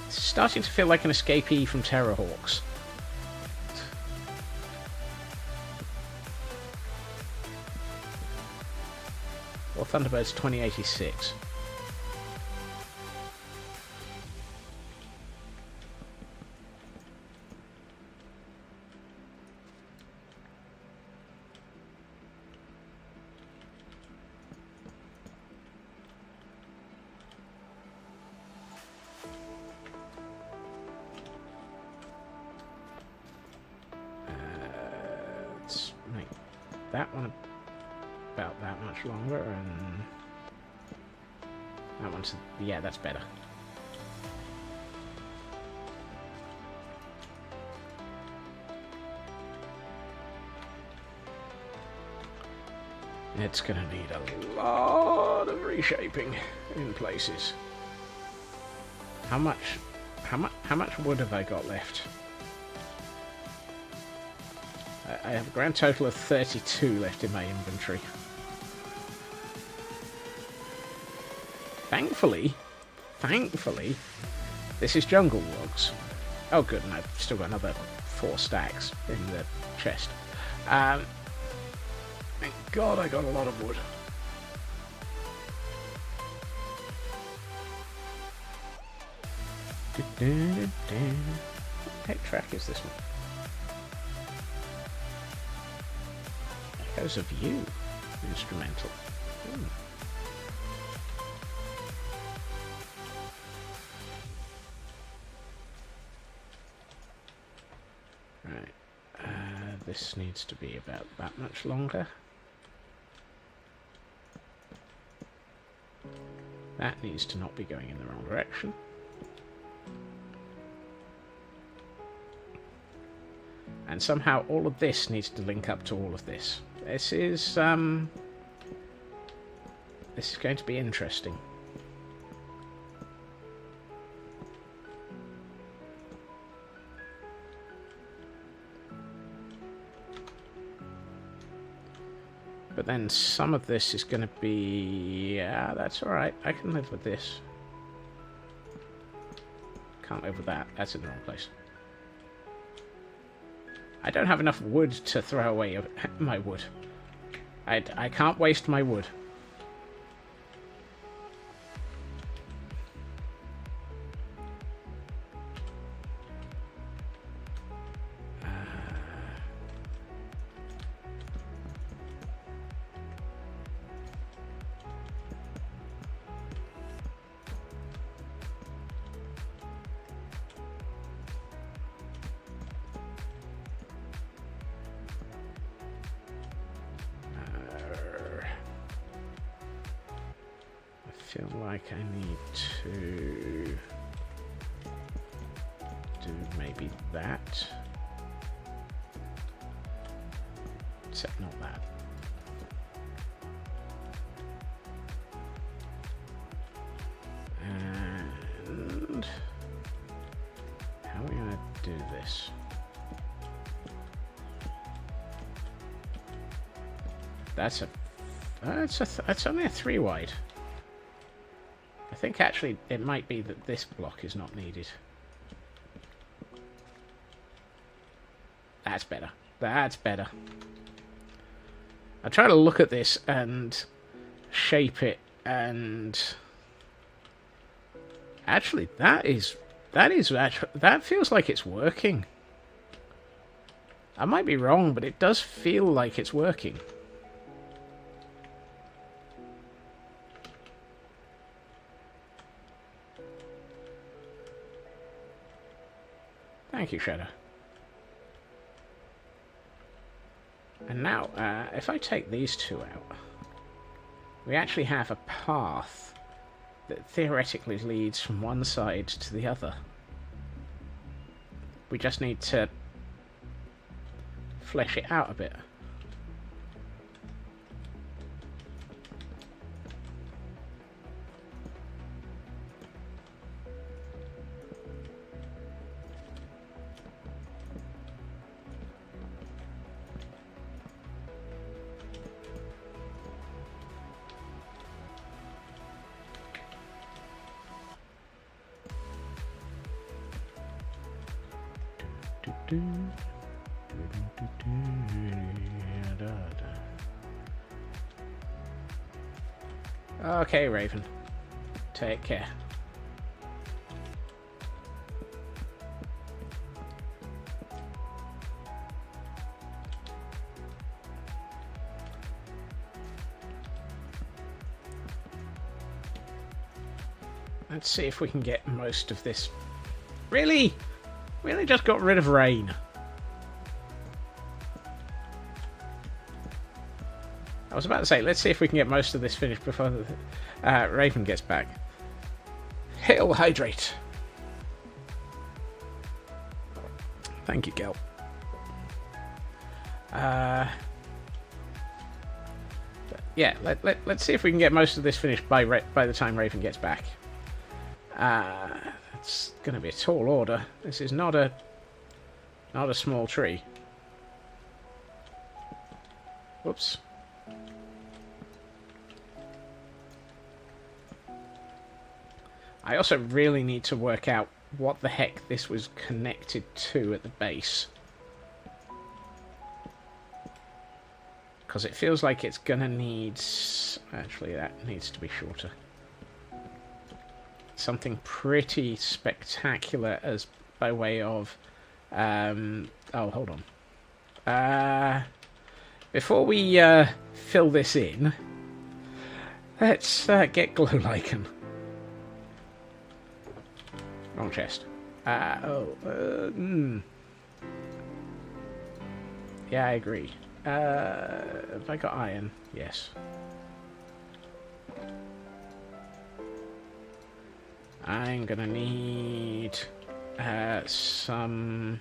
it's starting to feel like an escapee from Terrorhawks. Or Thunderbirds 2086. Let's make that one about that much longer, and that one's... yeah, that's better. It's gonna need a lot of reshaping in places. How much wood have I got left? I have a grand total of 32 left in my inventory. Thankfully, this is jungle logs. Oh good, and I've still got another 4 stacks in the chest. Thank God I got a lot of wood. What heck track is this one? Echoes of You. Instrumental. Right. This needs to be about that much longer. That needs to not be going in the wrong direction. And somehow all of this needs to link up to all of this. This is going to be interesting. But then some of this is going to be... Yeah, that's alright. I can live with this. Can't live with that. That's in the wrong place. I don't have enough wood to throw away my wood. I can't waste my wood. I feel like I need to do maybe that. Except not that. And how are we going to do this? That's only a 3 wide. I think actually it might be that this block is not needed. That's better. That's better. I try to look at this and shape it, and actually that feels like it's working. I might be wrong, but it does feel like it's working. Thank you, Shadow. And now, if I take these 2 out, we actually have a path that theoretically leads from one side to the other. We just need to flesh it out a bit. Okay, Raven. Take care. Let's see if we can get most of this. Really? We only just got rid of rain. I was about to say, let's see if we can get most of this finished before the Raven gets back. He'll hydrate. Thank you, Gel. Yeah, let's see if we can get most of this finished by the time Raven gets back. It's going to be a tall order. This is not a small tree. Whoops. I also really need to work out what the heck this was connected to at the base. Because it feels like it's going to need... Actually, that needs to be shorter. Something pretty spectacular as by way of... oh, hold on. Before we fill this in, let's get glow lichen. Wrong chest. Yeah, I agree. Have I got iron? Yes. I'm gonna need some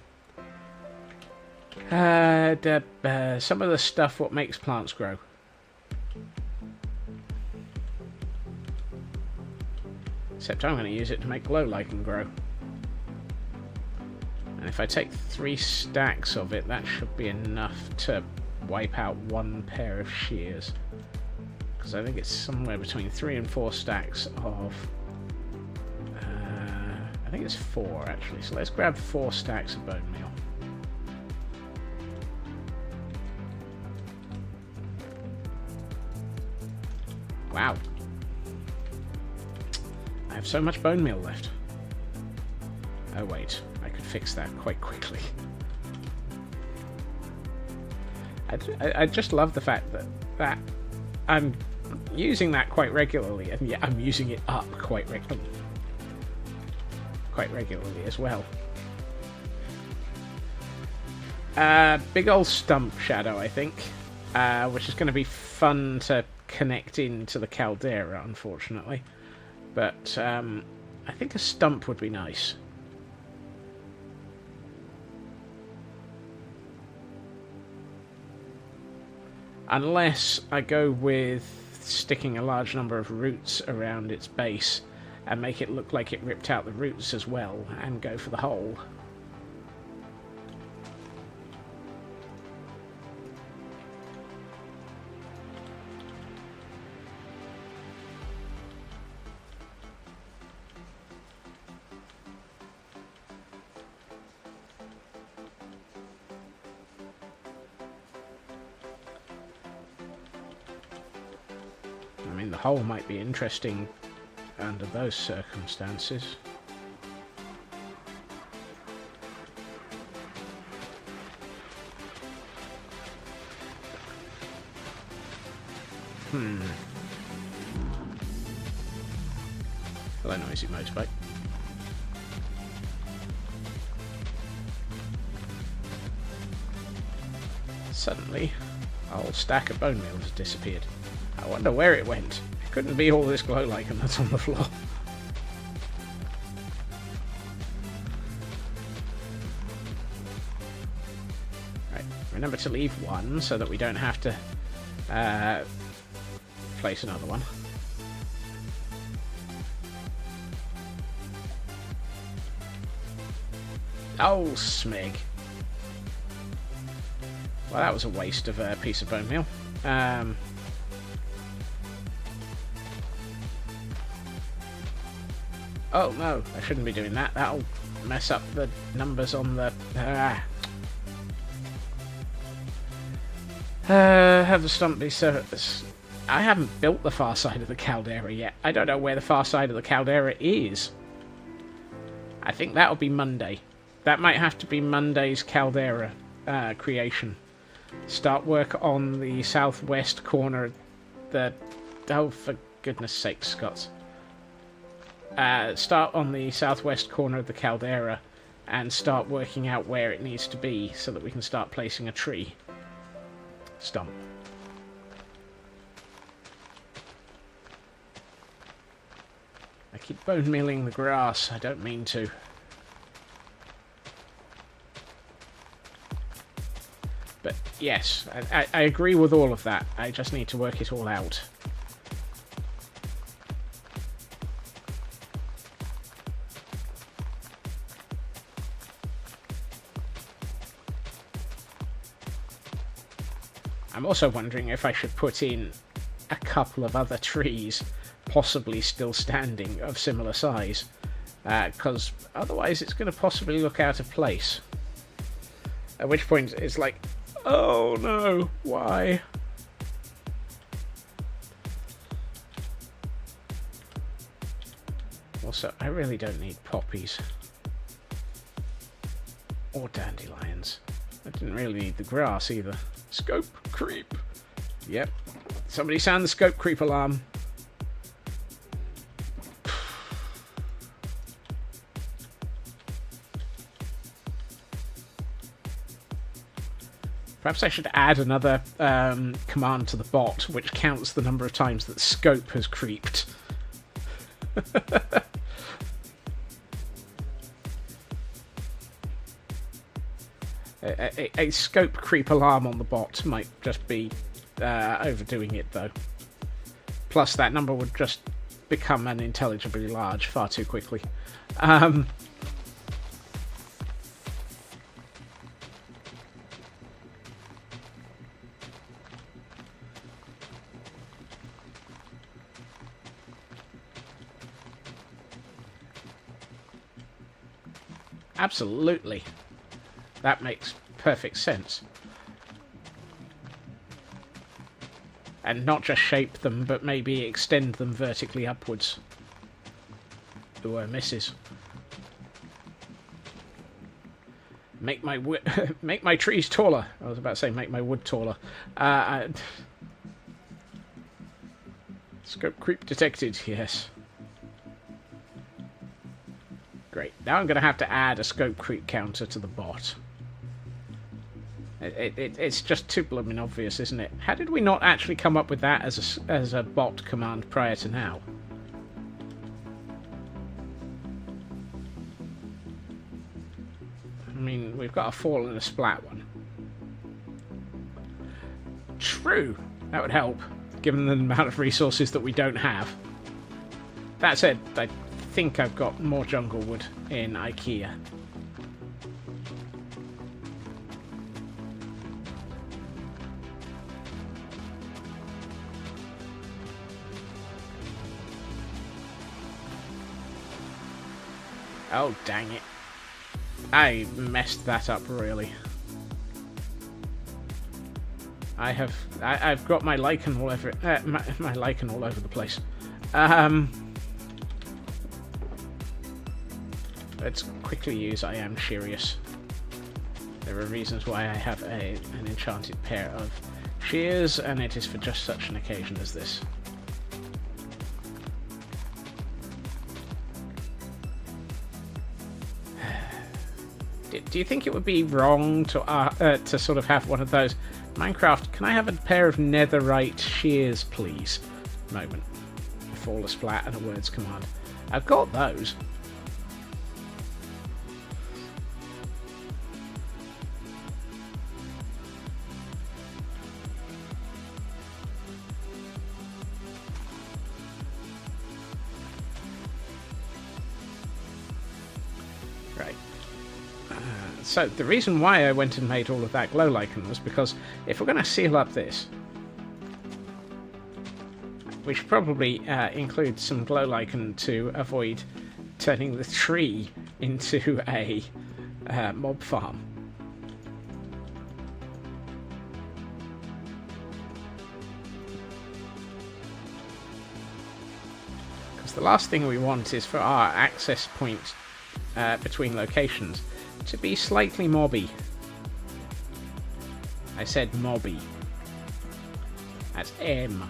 of the stuff what makes plants grow. Except I'm going to use it to make glow lichen grow. And if I take 3 stacks of it, that should be enough to wipe out 1 pair of shears. Because I think it's somewhere between 3 and 4 stacks of... I think it's 4 actually. So let's grab 4 stacks of bone meal. Wow. I have so much bone meal left. Oh wait, I could fix that quite quickly. I just love the fact that I'm using that quite regularly, and yet I'm using it up quite regularly as well. Big old stump shadow, I think, which is going to be fun to connect into the caldera, unfortunately. But I think a stump would be nice. Unless I go with sticking a large number of roots around its base and make it look like it ripped out the roots as well and go for the hole. I mean, the hole might be interesting under those circumstances. Hello, noisy motorbike. Suddenly, a whole stack of bone meal has disappeared. I wonder where it went. It couldn't be all this glow lichen that's on the floor. Right, remember to leave one so that we don't have to place another one. Oh, smig. Well, that was a waste of a piece of bone meal. Oh no, I shouldn't be doing that. That'll mess up the numbers on the... have the stump be surface. I haven't built the far side of the caldera yet. I don't know where the far side of the caldera is. I think that'll be Monday. That might have to be Monday's caldera creation. Start work on the southwest corner. Oh, for goodness sake, Scott. Start on the southwest corner of the caldera and start working out where it needs to be so that we can start placing a tree stump. I keep bone mealing the grass. I don't mean to. But yes, I agree with all of that. I just need to work it all out. I'm also wondering if I should put in a couple of other trees, possibly still standing, of similar size, because otherwise it's going to possibly look out of place. At which point it's like, oh no, why? Also, I really don't need poppies. Or dandelions. I didn't really need the grass either. Scope creep. Yep. Somebody sound the scope creep alarm. Perhaps I should add another command to the bot, which counts the number of times that scope has creeped. A scope creep alarm on the bot might just be overdoing it, though. Plus, that number would just become unintelligibly large far too quickly. Absolutely. That makes perfect sense. And not just shape them, but maybe extend them vertically upwards. Ooh, misses. Make my make my trees taller. I was about to say make my wood taller. Scope creep detected. Yes. Great. Now I'm going to have to add a scope creep counter to the bot. It's just too blooming obvious, isn't it? How did we not actually come up with that as a bot command prior to now? I mean, we've got a fall and a splat one. True. That would help, given the amount of resources that we don't have. That said, I think I've got more jungle wood in IKEA. Oh, dang it. I messed that up, really. I've got my lichen all over it. My lichen all over the place. Let's quickly use I am Shearius. There are reasons why I have an enchanted pair of shears, and it is for just such an occasion as this. Do you think it would be wrong to sort of have one of those Minecraft, can I have a pair of netherite shears, please? Moment. A fall, a splat, and a words command. I've got those. Right. So the reason why I went and made all of that glow lichen was because if we're going to seal up this, we should probably include some glow lichen to avoid turning the tree into a mob farm. Because the last thing we want is for our access point between locations to be slightly mobby. I said mobby. That's M.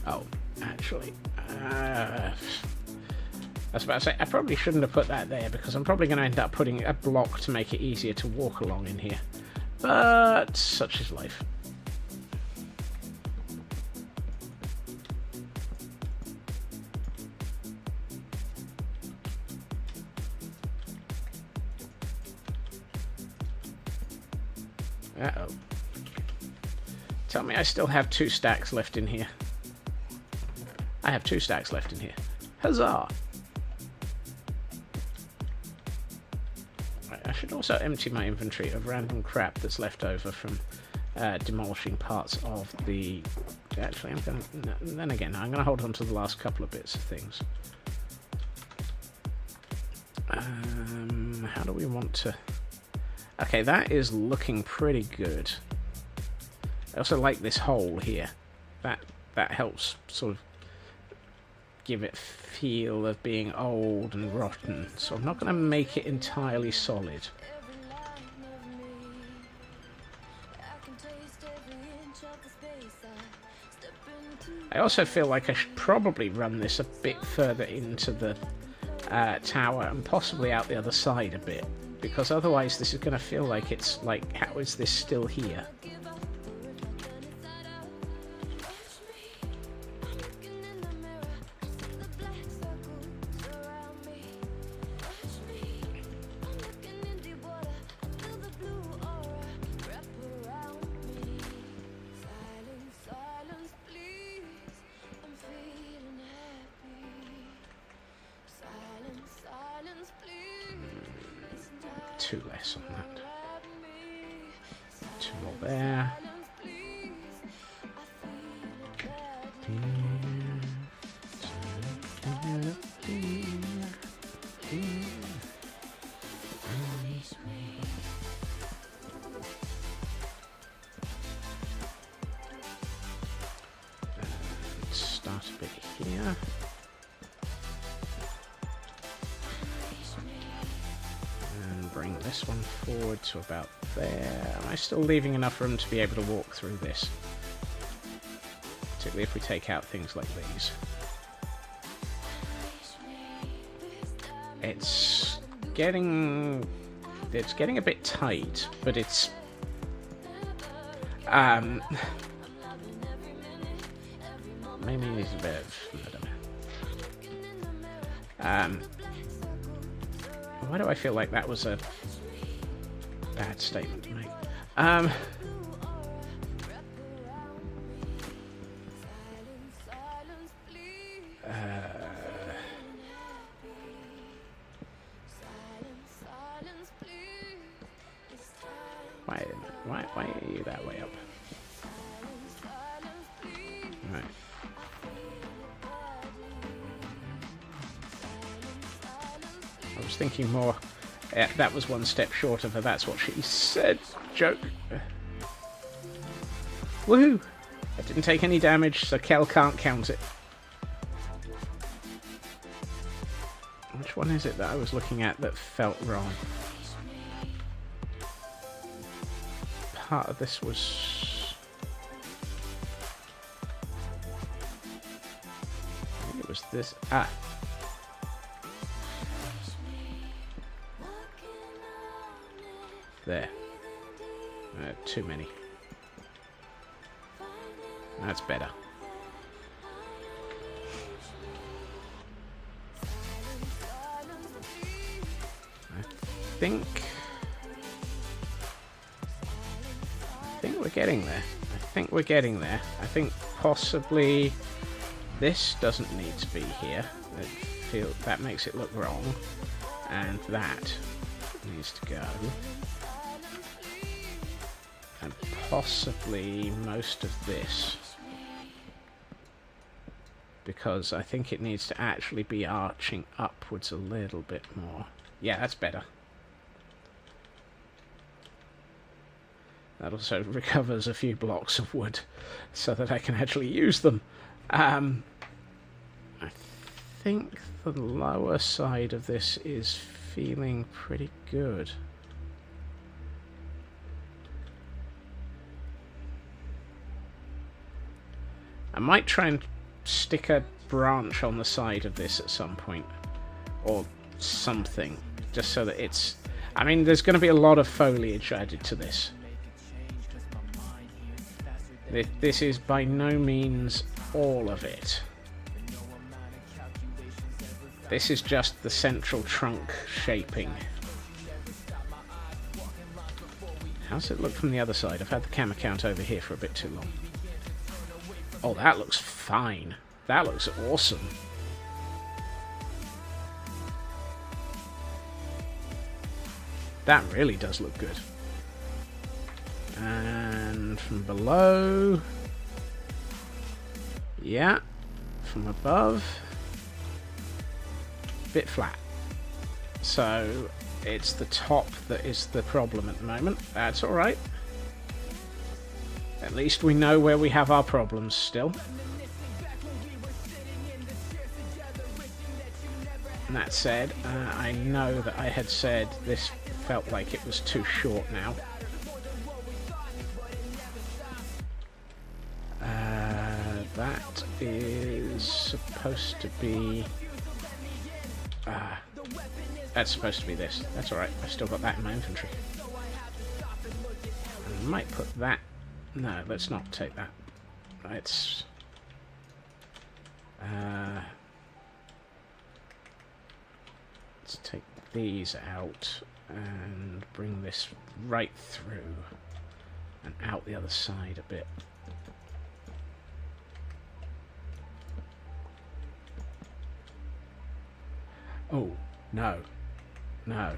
Oh, actually, I was about to say, I probably shouldn't have put that there, because I'm probably going to end up putting a block to make it easier to walk along in here. But such is life. Uh-oh. Tell me I still have 2 stacks left in here. I have 2 stacks left in here. Huzzah! Right, I should also empty my inventory of random crap that's left over from demolishing parts of the... Actually, I'm going to... No, then again, I'm going to hold on to the last couple of bits of things. How do we want to... Okay, that is looking pretty good. I also like this hole here. That helps sort of give it feel of being old and rotten. So I'm not going to make it entirely solid. I also feel like I should probably run this a bit further into the tower and possibly out the other side a bit. Because otherwise this is going to feel like it's like, how is this still here? Two less on that. 2 more there. Start a bit here. Bring this one forward to about there. Am I still leaving enough room to be able to walk through this? Particularly if we take out things like these. It's getting a bit tight, but it's maybe needs a bit of, I don't know. Why do I feel like that was a bad statement to make? Wait a minute. Why are you that way up? Right. I was thinking more, that was one step short of a that's what she said joke. Woohoo! I didn't take any damage, so Kel can't count it. Which one is it that I was looking at that felt wrong? Part of this was... I think it was this... Ah! There. Too many. That's better. I think we're getting there. I think possibly this doesn't need to be here. That makes it look wrong. And that needs to go. And possibly most of this, because I think it needs to actually be arching upwards a little bit more. Yeah, that's better. That also recovers a few blocks of wood so that I can actually use them. I think the lower side of this is feeling pretty good. I might try and stick a branch on the side of this at some point, or something, just so that it's... I mean, there's going to be a lot of foliage added to this. This is by no means all of it. This is just the central trunk shaping. How's it look from the other side? I've had the camera count over here for a bit too long. Oh, that looks fine. That looks awesome. That really does look good. And from below... yeah. From above... bit flat. So it's the top that is the problem at the moment. That's alright. At least we know where we have our problems still. And that said, I know that I had said this felt like it was too short now. That is supposed to be... that's supposed to be this. That's alright, I've still got that in my inventory. I might put that... no, let's not take that. Let's... let's take these out and bring this right through and out the other side a bit. Oh, no. No.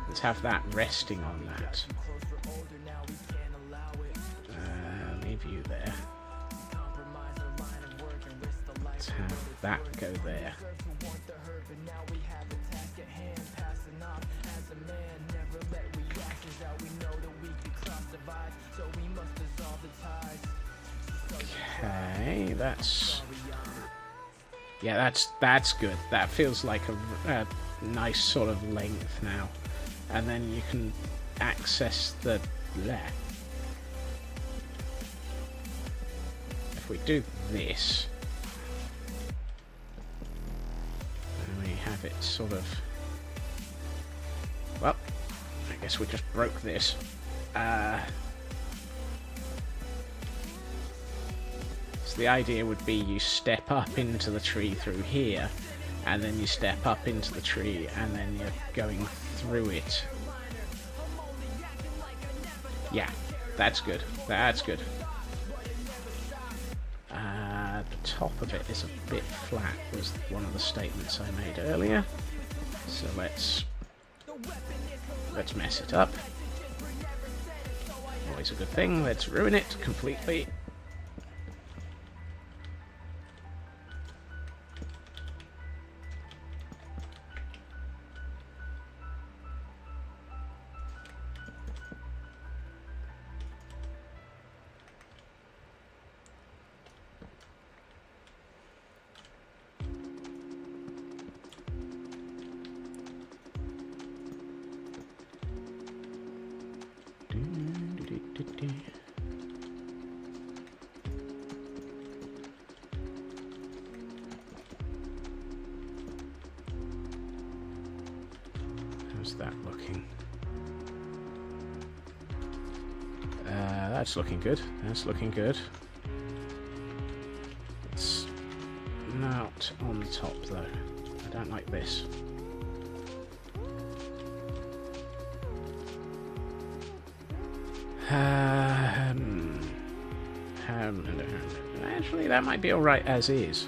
Let's have that resting on that. Leave you there. Let's have that go there. Okay, that's... yeah, that's good. That feels like a nice sort of length now. And then you can access the left. If we do this, and we have it sort of... well, I guess we just broke this. The idea would be you step up into the tree through here, and then you step up into the tree, and then you're going through it. Yeah, that's good. That's good. The top of it is a bit flat, was one of the statements I made earlier. So let's mess it up. Always a good thing. Let's ruin it completely. How's that looking? That's looking good. That's looking good. It's not on the top though. I don't like this. Actually, that might be alright as is.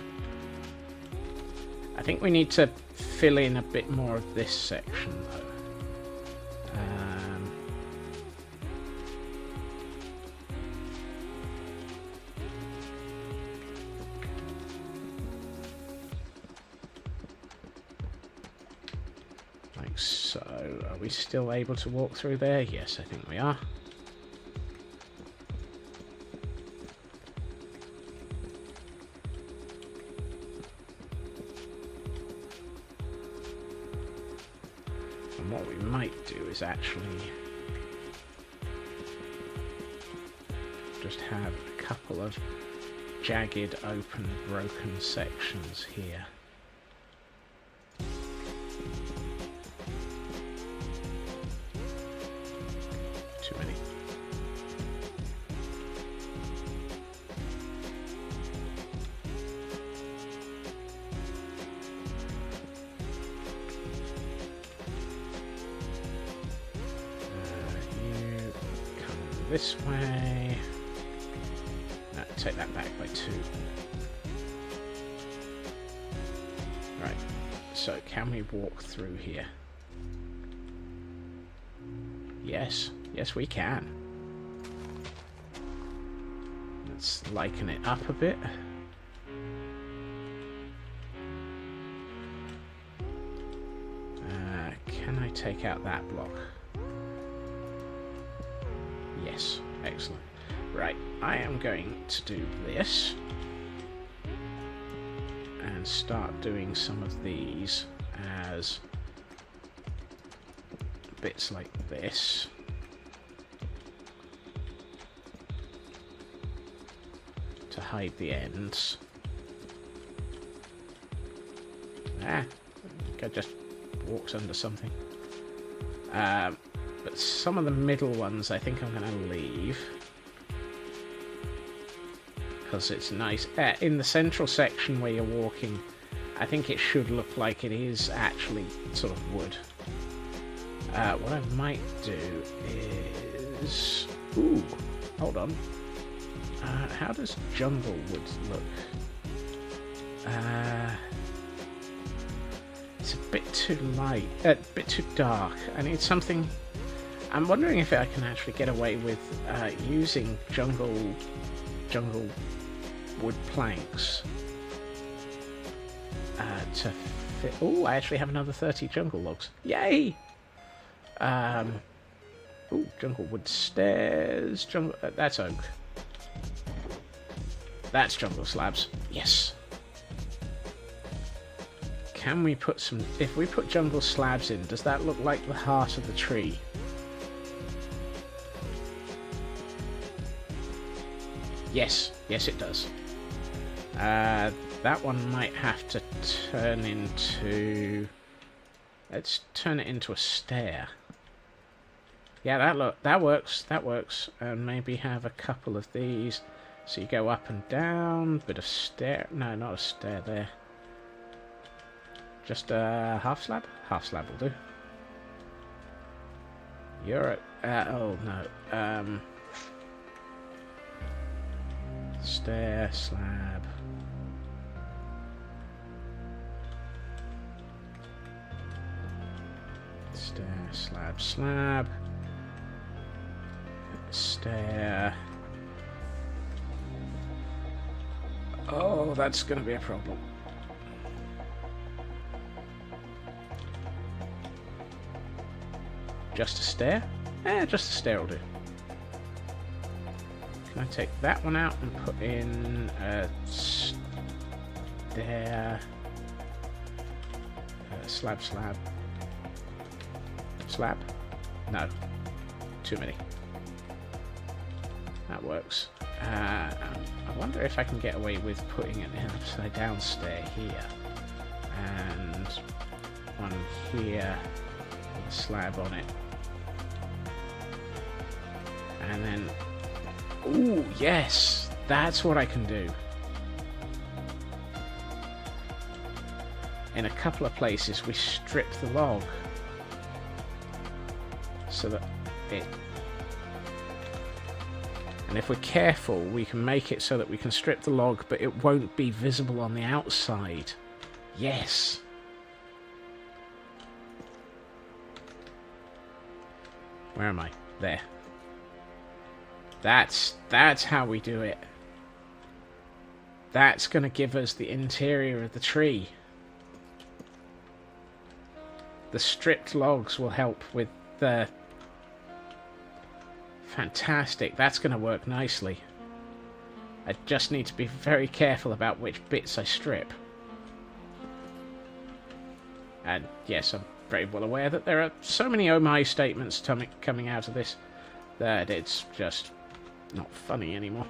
I think we need to fill in a bit more of this section though. Like so. Are we still able to walk through there? Yes, I think we are. And what we might do is actually just have a couple of jagged, open, broken sections here. Too many. You come this way. No, take that back by 2. Right. So, can we walk through here? Yes. Yes, we can. Let's liken it up a bit. Can I take out that block? Yes. Excellent. Right. I am going to do this. And start doing some of these as bits like this. To hide the ends. Ah, guy just walks under something. But some of the middle ones I think I'm going to leave. Because it's nice. In the central section where you're walking, I think it should look like it is actually sort of wood. What I might do is... Ooh, hold on. How does jungle wood look? It's a bit too light, a bit too dark. I need something... I'm wondering if I can actually get away with using jungle wood planks to fit... Oh, I actually have another 30 jungle logs. Yay! Ooh, jungle wood stairs. Jungle... that's oak. That's jungle slabs. Yes. Can we put some... If we put jungle slabs in, does that look like the heart of the tree? Yes. Yes, it does. That one might have to turn into... Let's turn it into a stair. Yeah, that works. That works. And maybe have a couple of these. So you go up and down. Bit of stair. No, not a stair there. Just a half slab? Half slab will do. You're at... oh, no. Stair, slab. Stair, slab, slab. Stair. Oh, that's going to be a problem. Just a stair? Just a stair will do. Can I take that one out and put in a stair? Slab, slab. Slab? No. Too many. That works. I wonder if I can get away with putting an upside down stair here. And one here. With a slab on it. And then... Ooh, yes! That's what I can do. In a couple of places, we strip the log. So that it... And if we're careful, we can make it so that we can strip the log, but it won't be visible on the outside. Yes! Where am I? There. That's how we do it. That's going to give us the interior of the tree. The stripped logs will help with the... Fantastic. That's going to work nicely. I just need to be very careful about which bits I strip. And yes, I'm very well aware that there are so many oh my statements coming out of this that it's just not funny anymore.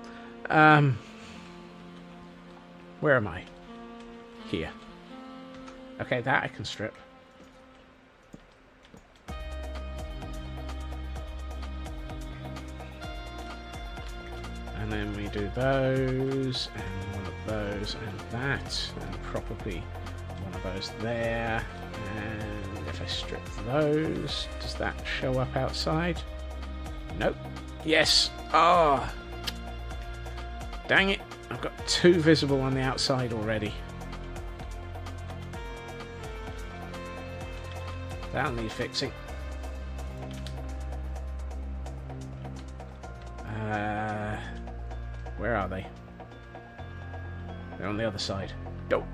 Where am I? Here. Okay, that I can strip. And then we do those, and one of those, and that, and probably one of those there. And if I strip those, does that show up outside? Nope. Yes! Oh! Dang it! I've got 2 visible on the outside already. That'll need fixing. Where are they? They're on the other side. Nope.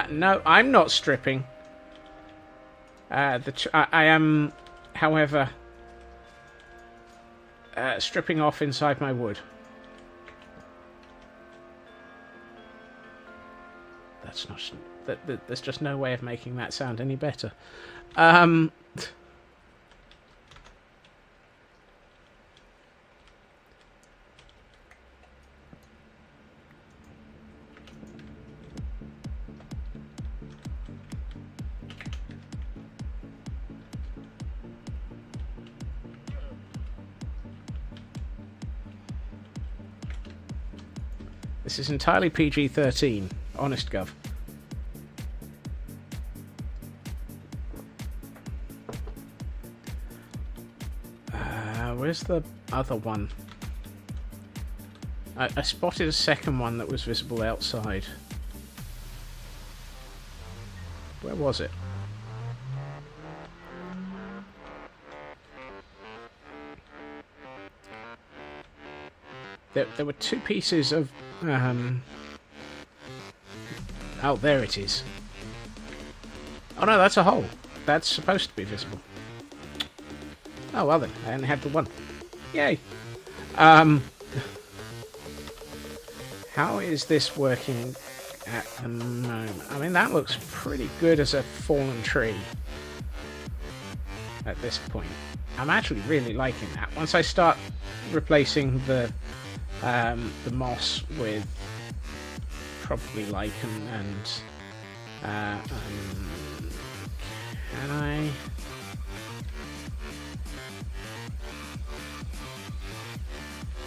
No, I'm not stripping. I am, however, stripping off inside my wood. That's not. There's just no way of making that sound any better. This is entirely PG-13, honest gov. Where's the other one? I spotted a second one that was visible outside. Where was it? There were 2 pieces of... Oh, there it is. Oh no, that's a hole. That's supposed to be visible. Oh, well then, I only had the one. Yay! How is this working at the moment? I mean, that looks pretty good as a fallen tree at this point. I'm actually really liking that. Once I start replacing the moss with probably lichen and can I?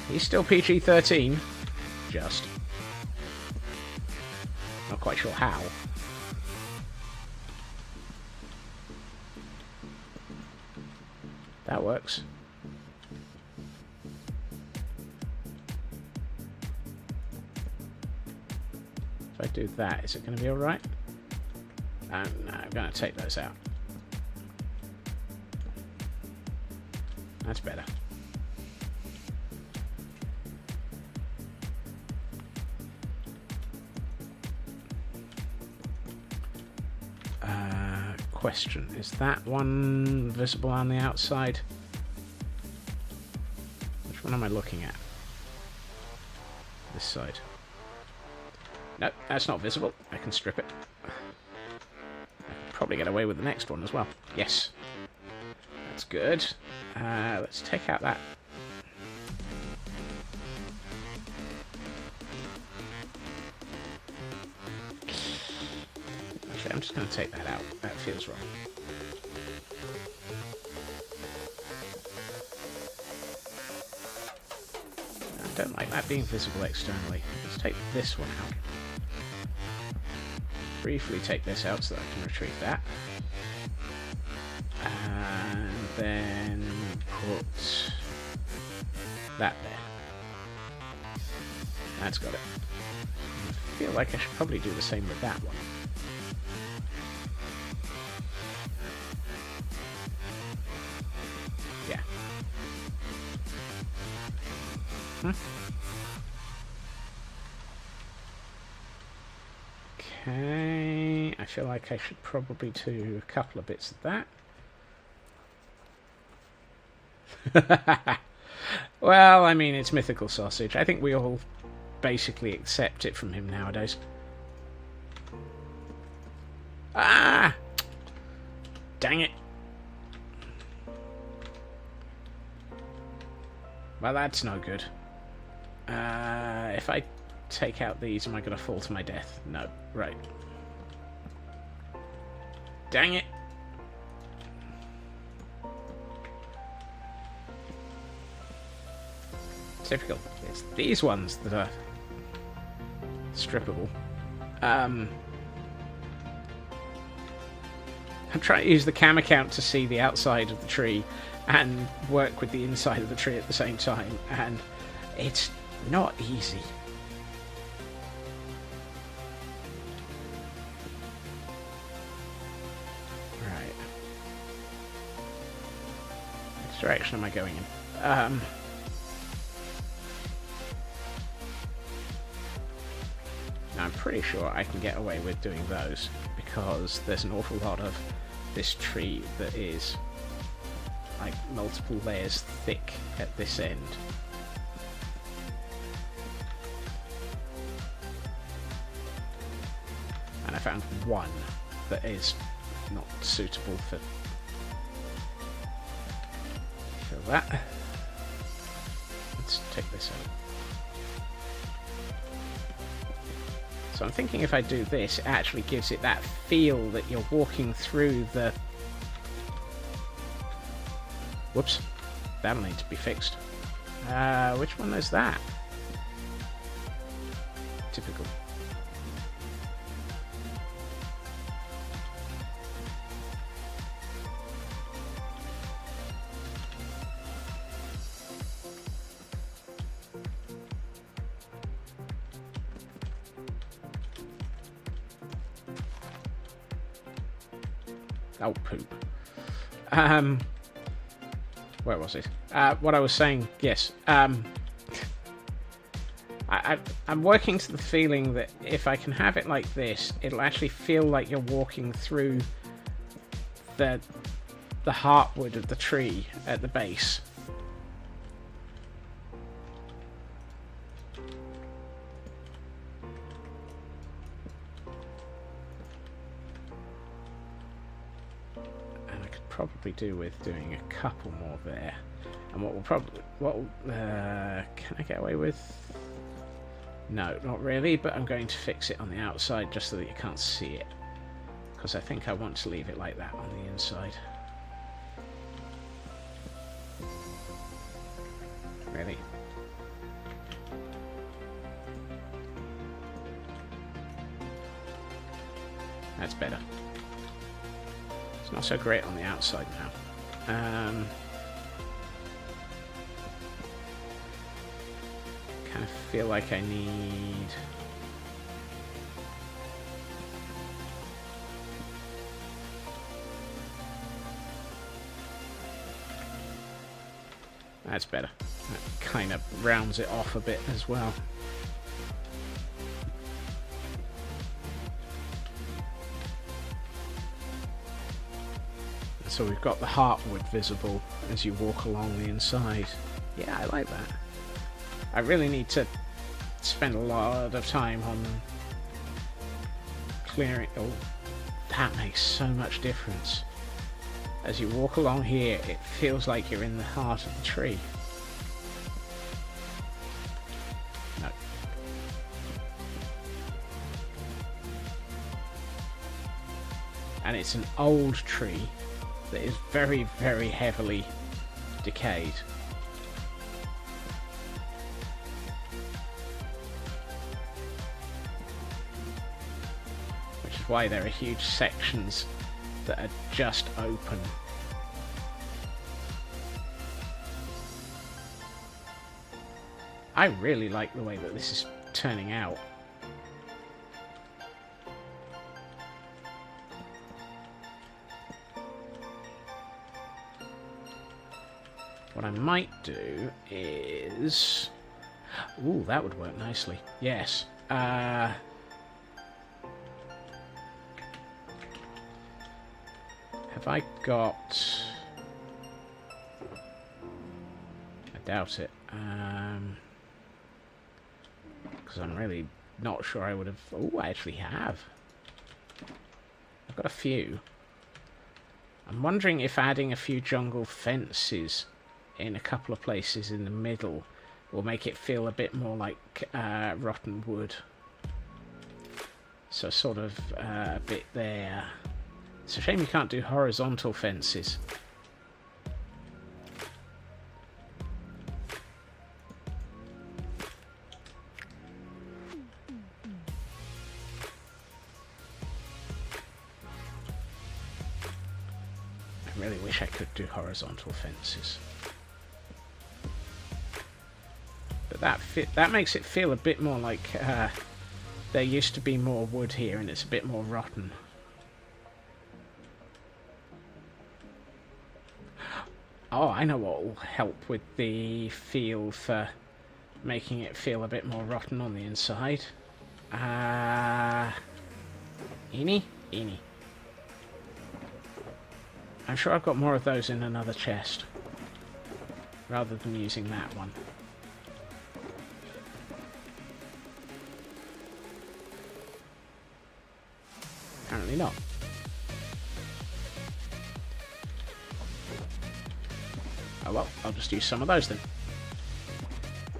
He's still PG-13. Just. Not quite sure how. That works. If I do that, is it going to be alright? No, I'm going to take those out. That's better. Question, is that one visible on the outside? Which one am I looking at? This side. No, that's not visible. I can strip it. I can probably get away with the next one as well. Yes. That's good. Let's take out that. I'm just going to take that out. That feels wrong. I don't like that being visible externally. Let's take this one out. Briefly take this out so that I can retrieve that. And then put that there. That's got it. I feel like I should probably do the same with that one. Okay, I feel like I should probably do a couple of bits of that. Well, I mean, it's mythical sausage. I think we all basically accept it from him nowadays. Ah! Dang it. Well, that's no good. If I take out these, am I going to fall to my death? No. Right. Dang it. Typical. It's these ones that are strippable. I'm trying to use the camera count to see the outside of the tree and work with the inside of the tree at the same time, and it's not easy. Right. Which direction am I going in? Now I'm pretty sure I can get away with doing those, because there's an awful lot of this tree that is like multiple layers thick at this end. And I found one that is not suitable for that. Let's take this out. So I'm thinking if I do this, it actually gives it that feel that you're walking through the... Whoops. That'll need to be fixed. Which one is that? Typical. Oh, poop. Where was it? What I was saying, yes. I'm working to the feeling that if I can have it like this, it'll actually feel like you're walking through the heartwood of the tree at the base. Probably do with doing a couple more there, and what can I get away with? No, not really, but I'm going to fix it on the outside just so that you can't see it, because I think I want to leave it like that on the inside. Really? That's better. Not so great on the outside now. Kind of feel like I need... That's better. That kind of rounds it off a bit as well. So we've got the heartwood visible as you walk along the inside. Yeah, I like that. I really need to spend a lot of time on clearing... Oh, that makes so much difference. As you walk along here, it feels like you're in the heart of the tree. No. And it's an old tree that is very, very heavily decayed. Which is why there are huge sections that are just open. I really like the way that this is turning out. What I might do is... Ooh, that would work nicely. Yes. Have I got... I doubt it. Because I'm really not sure I would have... Oh, I actually have. I've got a few. I'm wondering if adding a few jungle fences in a couple of places in the middle will make it feel a bit more like rotten wood. So sort of a bit there. It's a shame you can't do horizontal fences. I really wish I could do horizontal fences. But that makes it feel a bit more like there used to be more wood here and it's a bit more rotten. Oh, I know what will help with the feel for making it feel a bit more rotten on the inside. Eeny? Eeny. I'm sure I've got more of those in another chest, rather than using that one. Apparently not. Oh well, I'll just use some of those then.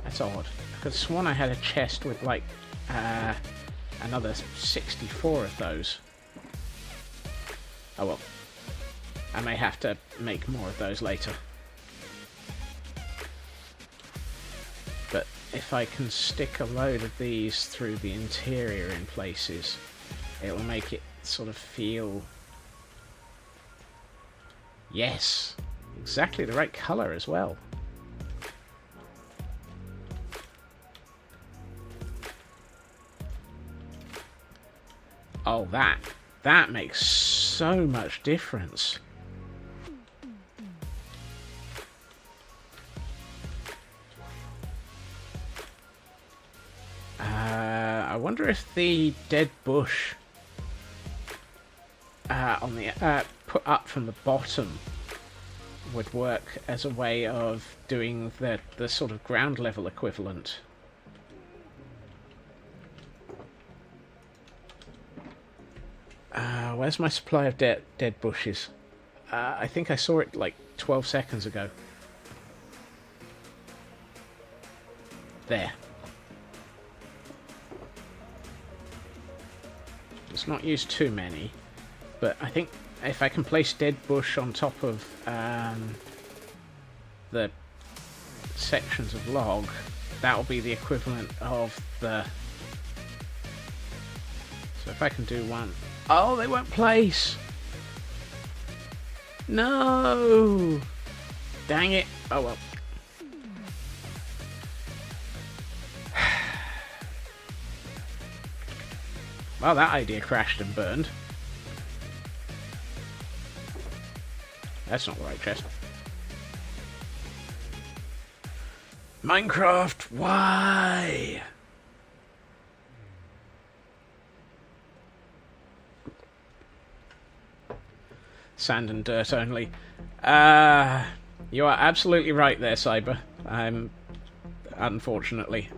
That's odd. I could have sworn I had a chest with like another 64 of those. Oh well. I may have to make more of those later. But if I can stick a load of these through the interior in places, it will make it sort of feel... Yes! Exactly the right colour as well. Oh, that makes so much difference. I wonder if the dead bush on the put up from the bottom would work as a way of doing the sort of ground level equivalent. Where's my supply of dead bushes? I think I saw it like 12 seconds ago. There. Let's not use too many, but I think if I can place dead bush on top of the sections of log, that will be the equivalent of the... So if I can do one... Oh, they won't place! No! Dang it! Oh well. Well, that idea crashed and burned. That's not the right chest. Minecraft, why? Sand and dirt only. You are absolutely right there, Cyber. Unfortunately.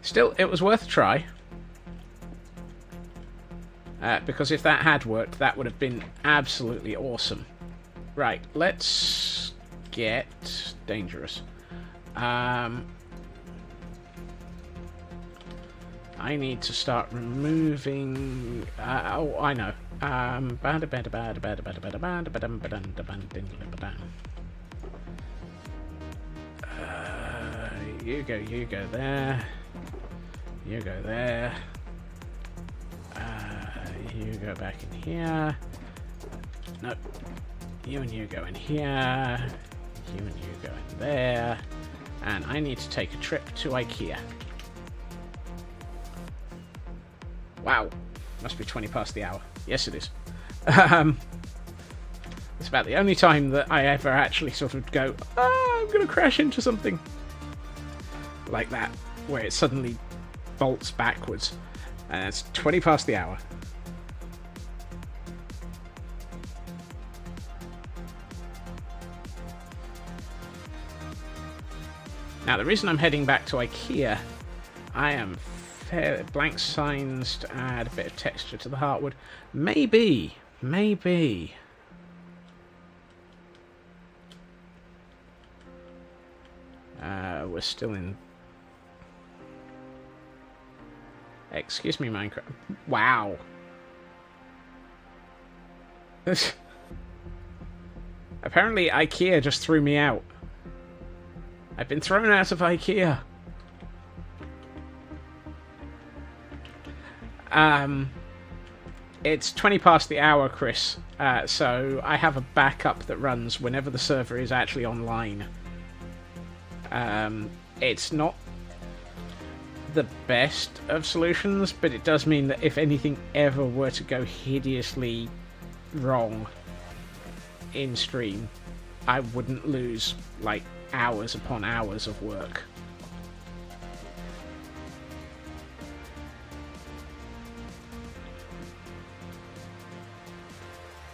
Still, it was worth a try. Because if that had worked, that would have been absolutely awesome. Right, let's get dangerous. I need to start removing... oh, I know. You go there. You go there. You go back in here. Nope. You and you go in here. You and you go in there. And I need to take a trip to IKEA. Wow. Must be 20 past the hour. Yes, it is. It's about the only time that I ever actually sort of go, oh, I'm going to crash into something. Like that. Where it suddenly bolts backwards. And it's 20 past the hour. Now, the reason I'm heading back to IKEA, I am blank signs to add a bit of texture to the heartwood. Maybe We're still in... Excuse me, Minecraft. Wow. Apparently IKEA just threw me out. I've been thrown out of IKEA. It's 20 past the hour, Chris. So I have a backup that runs whenever the server is actually online. It's not the best of solutions, but it does mean that if anything ever were to go hideously wrong in stream, I wouldn't lose like hours upon hours of work.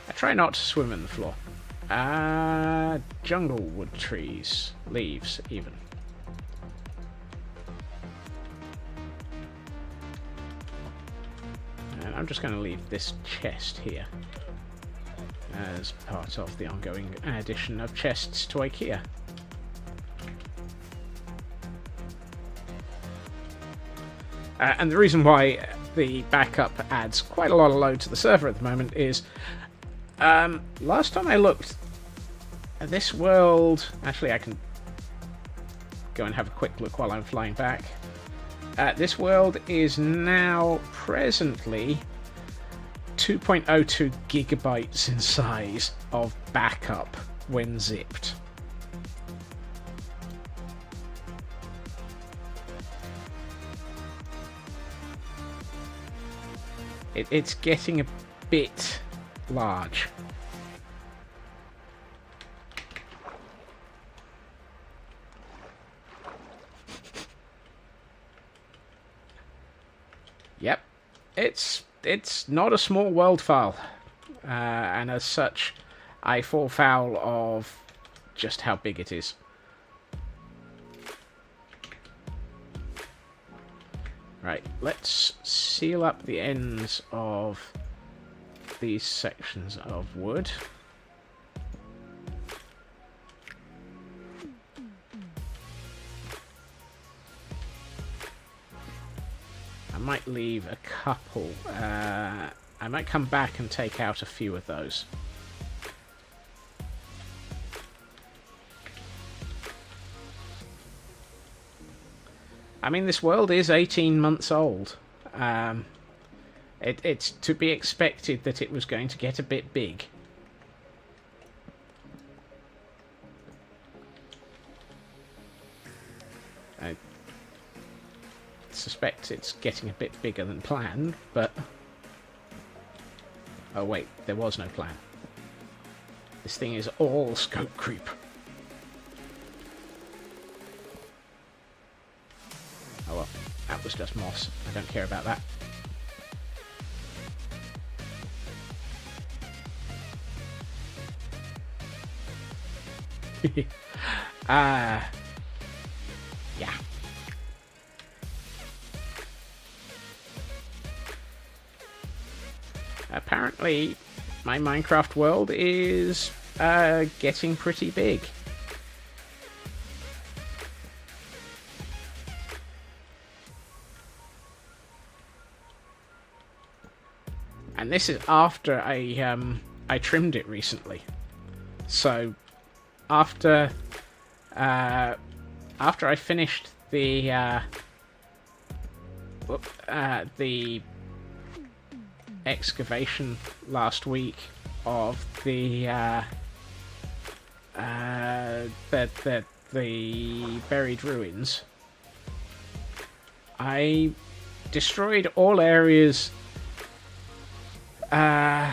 I try not to swim in the floor. Jungle wood trees, leaves even. And I'm just going to leave this chest here as part of the ongoing addition of chests to IKEA. And the reason why the backup adds quite a lot of load to the server at the moment is, last time I looked, this world... Actually, I can go and have a quick look while I'm flying back. This world is now presently 2.02 gigabytes in size of backup when zipped. It's getting a bit large. Yep, it's not a small world file, and as such, I fall foul of just how big it is. Right, let's seal up the ends of these sections of wood. I might leave a couple. I might come back and take out a few of those. I mean, this world is 18 months old. It's to be expected that it was going to get a bit big. I suspect it's getting a bit bigger than planned, but... Oh wait, there was no plan. This thing is all scope creep. Oh well, that was just moss. I don't care about that. Yeah. Apparently, my Minecraft world is getting pretty big. And this is after I trimmed it recently. So after I finished the excavation last week of the buried ruins, I destroyed all areas to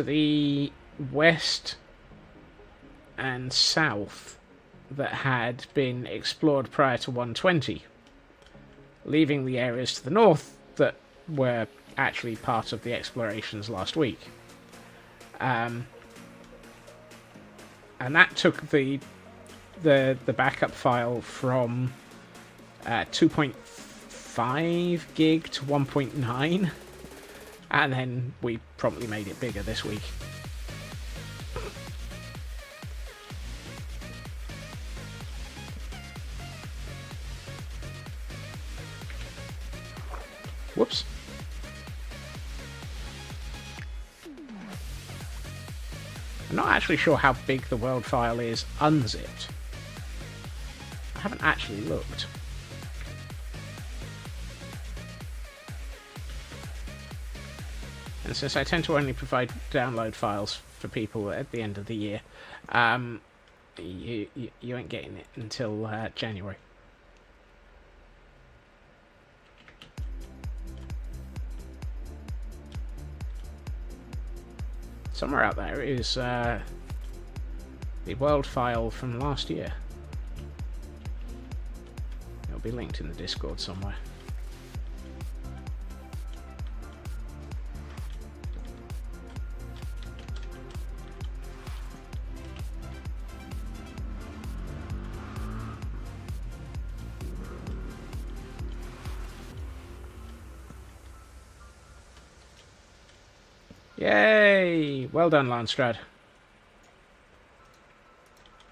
the west and south that had been explored prior to 120, leaving the areas to the north that were actually part of the explorations last week. And that took the backup file from 2.5 gig to 1.9, and then we promptly made it bigger this week. Whoops. I'm not actually sure how big the world file is unzipped. I haven't actually looked. And since I tend to only provide download files for people at the end of the year, you ain't getting it until January. Somewhere out there is the world file from last year. It'll be linked in the Discord somewhere. Yay! Well done, Landstrad.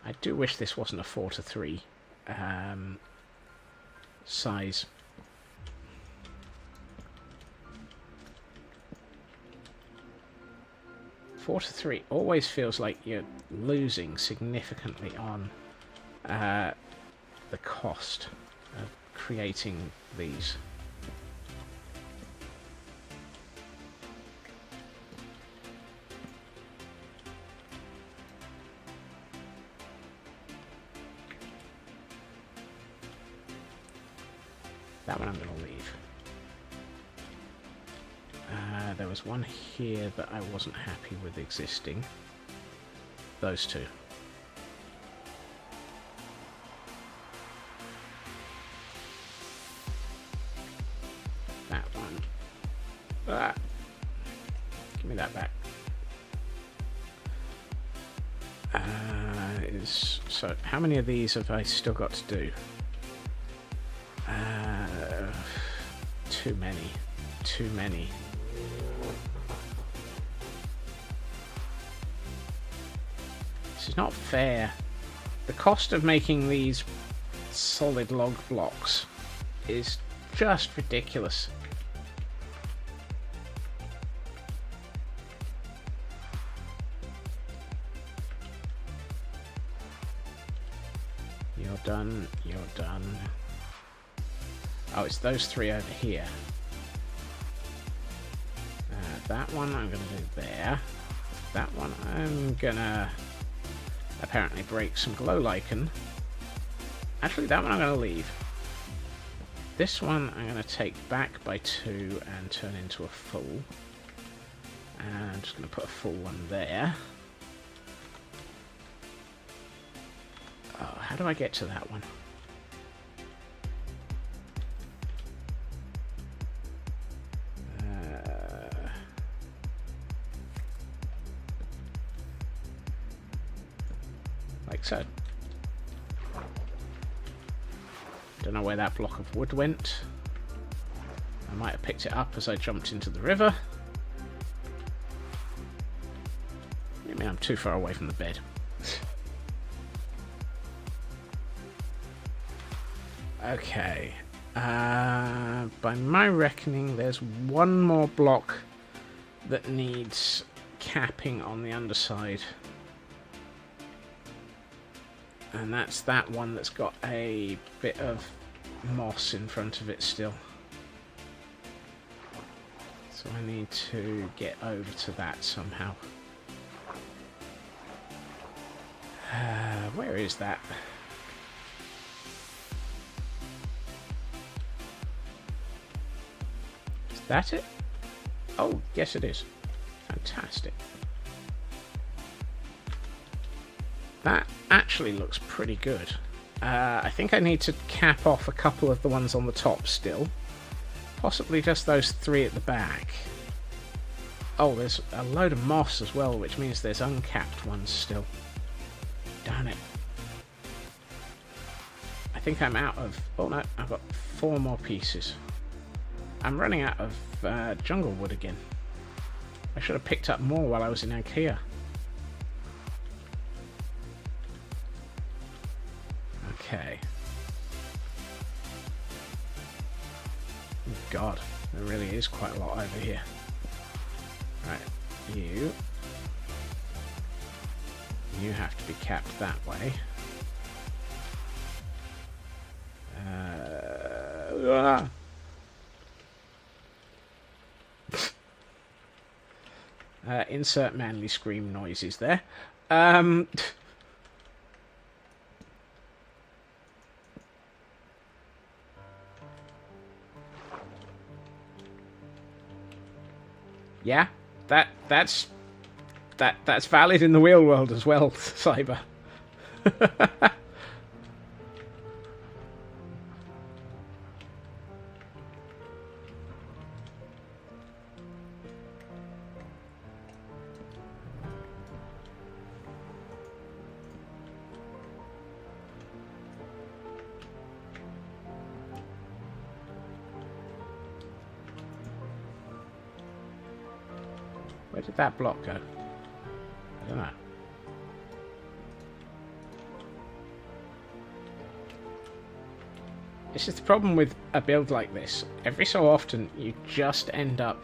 I do wish this wasn't a 4:3 size. Four to 3 always feels like you're losing significantly on the cost of creating these. That one I'm going to leave. There was one here that I wasn't happy with existing. Those two. That one. Ah! Give me that back. So, how many of these have I still got to do? Too many. Too many. This is not fair. The cost of making these solid log blocks is just ridiculous. You're done. You're done. Oh, it's those three over here. That one I'm going to do there. That one I'm going to apparently break some glow lichen. Actually, that one I'm going to leave. This one I'm going to take back by 2 and turn into a full. And I'm just going to put a full one there. Oh, how do I get to that one? Like so. Don't know where that block of wood went. I might have picked it up as I jumped into the river. I mean, I'm too far away from the bed. Okay. By my reckoning, there's one more block that needs capping on the underside. And that's that one that's got a bit of moss in front of it still. So I need to get over to that somehow. Where is that? Is that it? Oh, yes it is. Fantastic. That actually looks pretty good. I think I need to cap off a couple of the ones on the top still. Possibly just those 3 at the back. Oh, there's a load of moss as well, which means there's uncapped ones still. Darn it. I think I'm out of... Oh no, I've got 4 more pieces. I'm running out of jungle wood again. I should have picked up more while I was in IKEA. Okay. God, There really is quite a lot over here. Right, you have to be capped that way. Insert manly scream noises there. Yeah, that's valid in the real world as well, Cyber. Where did that block go? I don't know. This is the problem with a build like this. Every so often, you just end up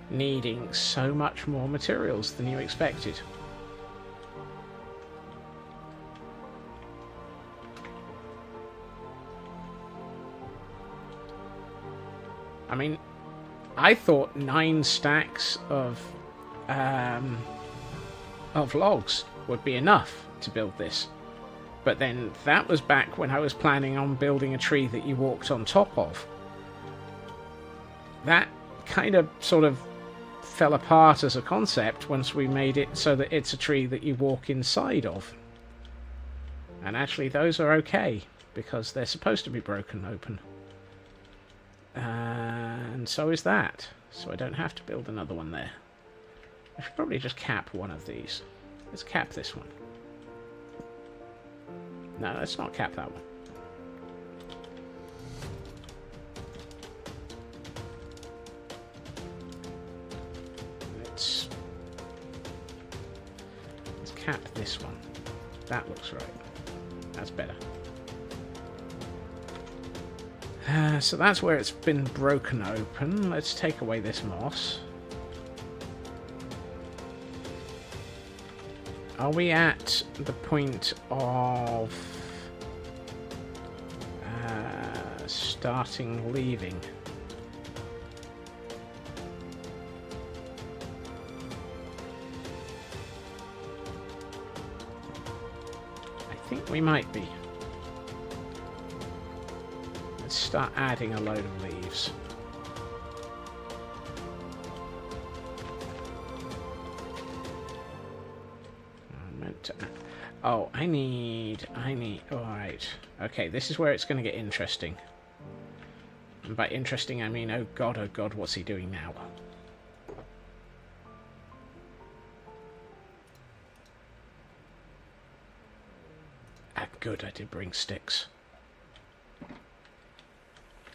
needing so much more materials than you expected. I mean, I thought 9 stacks of logs would be enough to build this. But then that was back when I was planning on building a tree that you walked on top of. That kind of sort of fell apart as a concept once we made it so that it's a tree that you walk inside of. And actually those are okay, because they're supposed to be broken open. And so is that. So I don't have to build another one there. I should probably just cap one of these. Let's cap this one. No, let's not cap that one. Let's cap this one. That looks right. That's better. So that's where it's been broken open. Let's take away this moss. Are we at the point of starting leaving? I think we might be. Let's start adding a load of leaves. Oh, I need, alright. Okay, this is where it's going to get interesting. And by interesting, I mean, oh god, what's he doing now? Ah, good, I did bring sticks.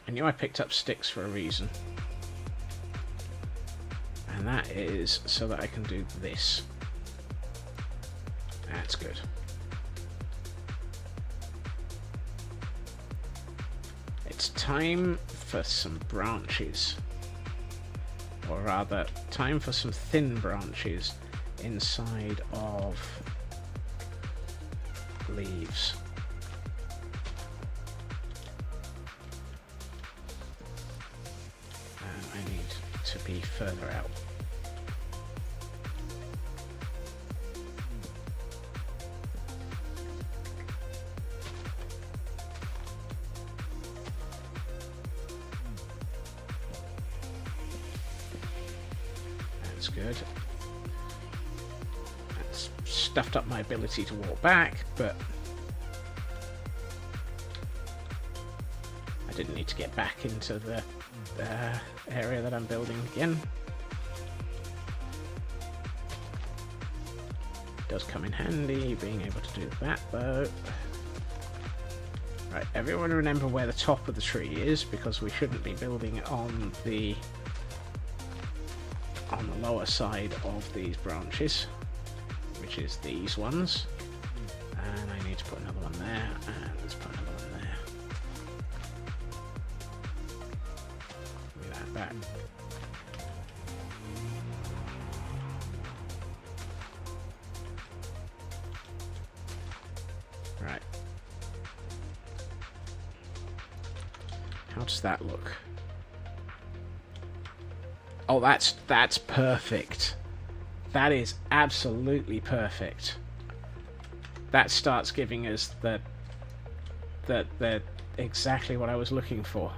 I knew I picked up sticks for a reason. And that is so that I can do this. That's good. It's time for some branches. Or rather, time for some thin branches inside of leaves. I need to be further out. That's good. That's stuffed up my ability to walk back, but I didn't need to get back into the area that I'm building again. Does come in handy being able to do that though. Right, everyone remember where the top of the tree is, because we shouldn't be building on the lower side of these branches, which is these ones. And I need to put another one there, and let's put another one there. Give me that back. Right. How does that look? Oh, that's perfect. That is absolutely perfect. That starts giving us the exactly what I was looking for.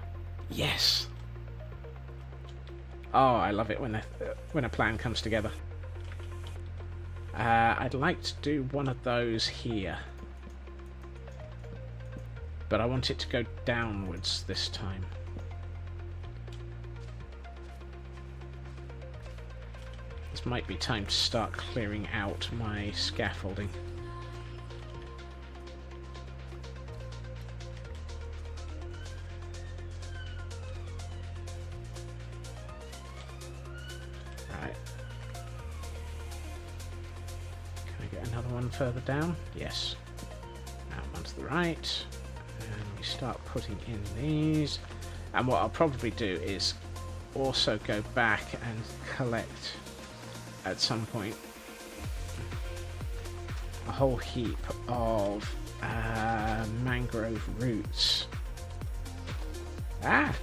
Yes. Oh, I love it when a plan comes together. I'd like to do one of those here, but I want it to go downwards this time. This might be time to start clearing out my scaffolding. Right. Can I get another one further down? Yes. Now one to the right. And we start putting in these. And what I'll probably do is also go back and collect at some point a whole heap of mangrove roots. I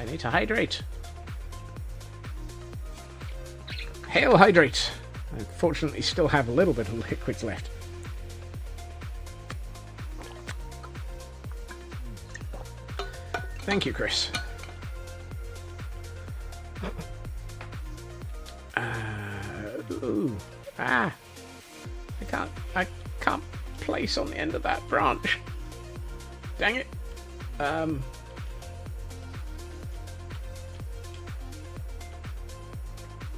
need to hydrate. Hail, hydrate! I unfortunately still have a little bit of liquids left. Thank you, Chris. Ooh. I can't place on the end of that branch. Dang it.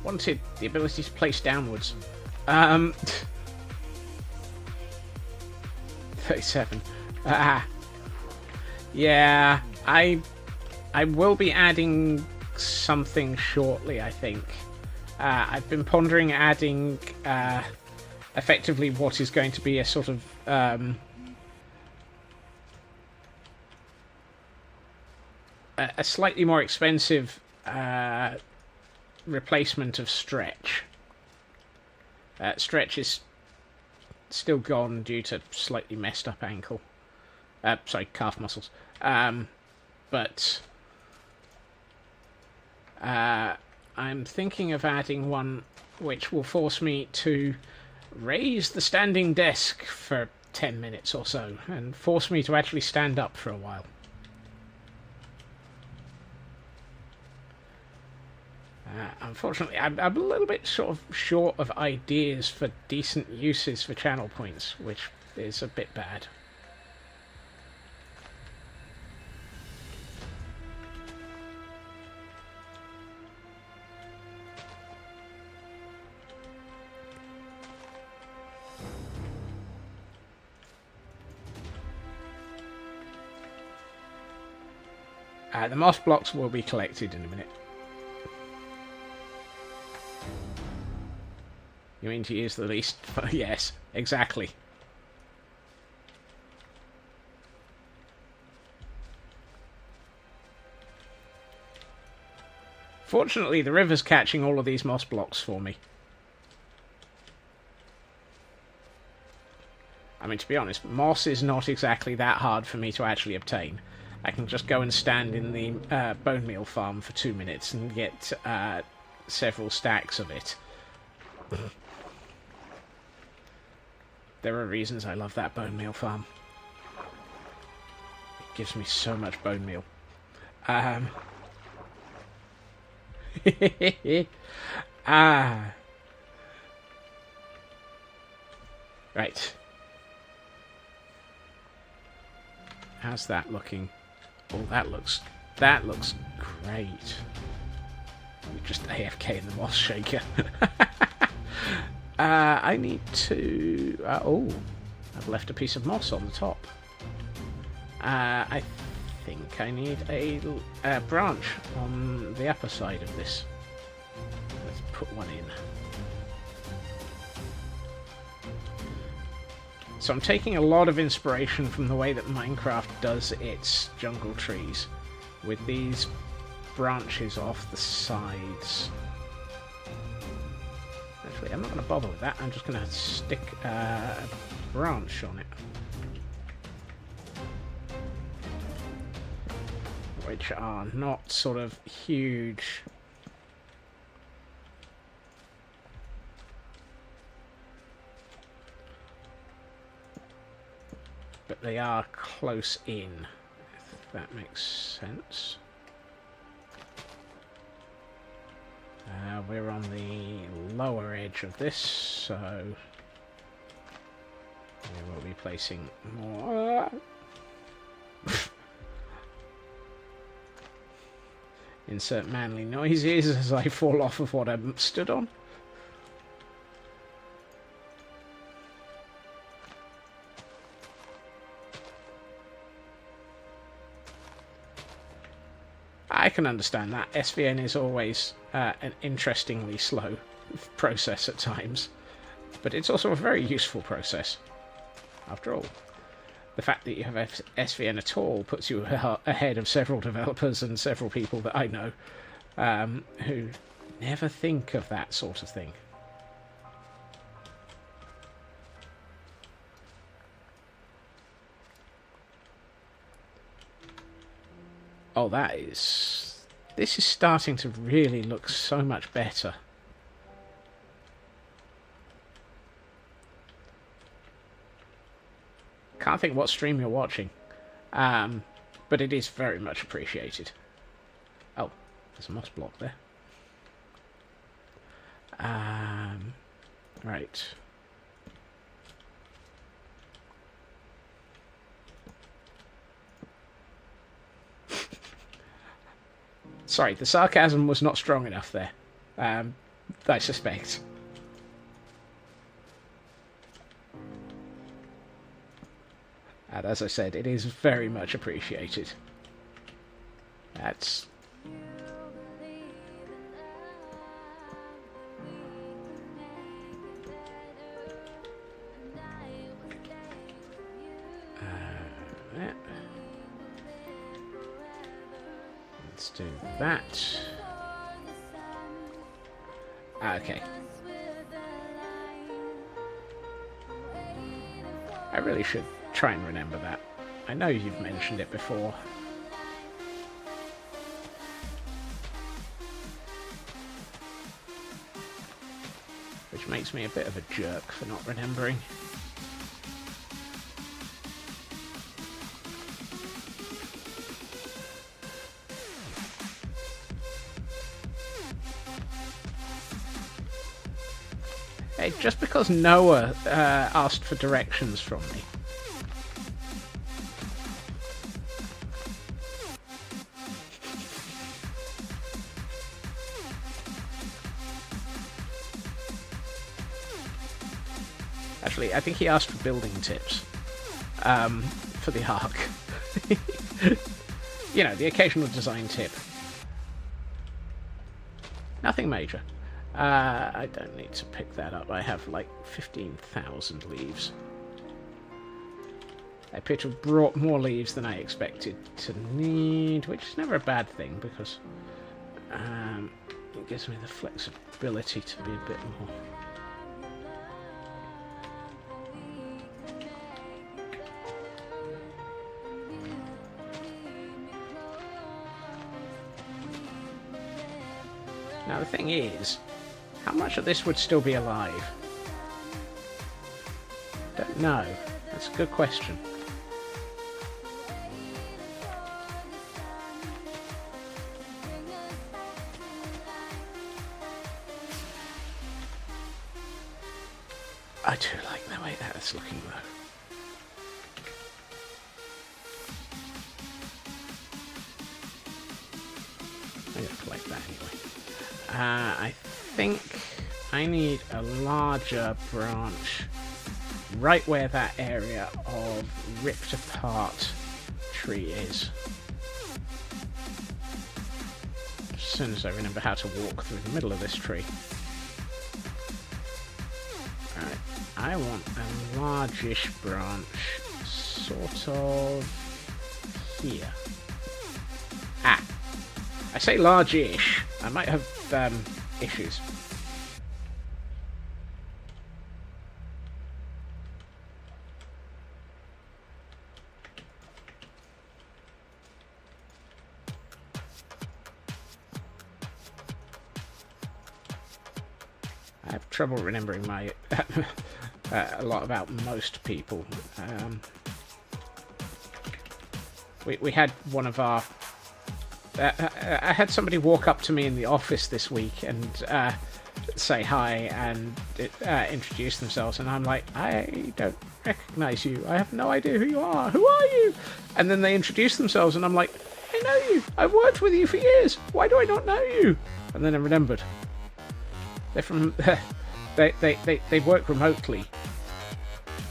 Wanted the ability to place downwards. 37. Yeah, I will be adding something shortly, I think. I've been pondering adding effectively what is going to be a sort of a slightly more expensive replacement of Stretch. Stretch is still gone due to slightly messed up ankle. Sorry, calf muscles. But I'm thinking of adding one which will force me to raise the standing desk for 10 minutes or so and force me to actually stand up for a while. Unfortunately, I'm a little bit sort of short of ideas for decent uses for channel points, which is a bit bad. The moss blocks will be collected in a minute. You mean to use the least? Yes, exactly. Fortunately, the river's catching all of these moss blocks for me. I mean, to be honest, moss is not exactly that hard for me to actually obtain. I can just go and stand in the bone meal farm for 2 minutes and get several stacks of it. There are reasons I love that bone meal farm. It gives me so much bone meal. Right. How's that looking? Oh, that looks great. We just AFK in the moss shaker. I need to... oh, I've left a piece of moss on the top. I think I need a branch on the upper side of this. Let's put one in. So I'm taking a lot of inspiration from the way that Minecraft does its jungle trees, with these branches off the sides. Actually, I'm not going to bother with that. I'm just going to stick a branch on it. Which are not sort of huge. But they are close in, if that makes sense. We're on the lower edge of this, so we will be placing more. Insert manly noises as I fall off of what I'm stood on. I can understand that. SVN is always an interestingly slow process at times, but it's also a very useful process. After all, the fact that you have SVN at all puts you ahead of several developers and several people that I know who never think of that sort of thing. Oh, this is starting to really look so much better. Can't think what stream you're watching, but it is very much appreciated. Oh, there's a moss block there. Right. Sorry, the sarcasm was not strong enough there. I suspect. And as I said, it is very much appreciated. That's... Let's do that. Okay. I really should try and remember that. I know you've mentioned it before. Which makes me a bit of a jerk for not remembering. Hey, just because Noah asked for directions from me. Actually, I think he asked for building tips for the arc. You know, the occasional design tip. Nothing major. I don't need to pick that up. I have like 15,000 leaves. I appear to have brought more leaves than I expected to need, which is never a bad thing because it gives me the flexibility to be a bit more... Now the thing is, how much of this would still be alive? Don't know. That's a good question. I do like the way that is looking though. I'm gonna collect that anyway. I think I need a larger branch right where that area of ripped apart tree is. As soon as I remember how to walk through the middle of this tree. Alright, I want a largish branch sort of here. Ah! I say large-ish. I might have issues. I have trouble remembering my a lot about most people. We had one of our... I had somebody walk up to me in the office this week and say hi and introduce themselves, and I'm like, I don't recognize you. I have no idea who you are. Who are you? And then they introduce themselves, and I'm like, I know you. I've worked with you for years. Why do I not know you? And then I remembered. They're from... they work remotely,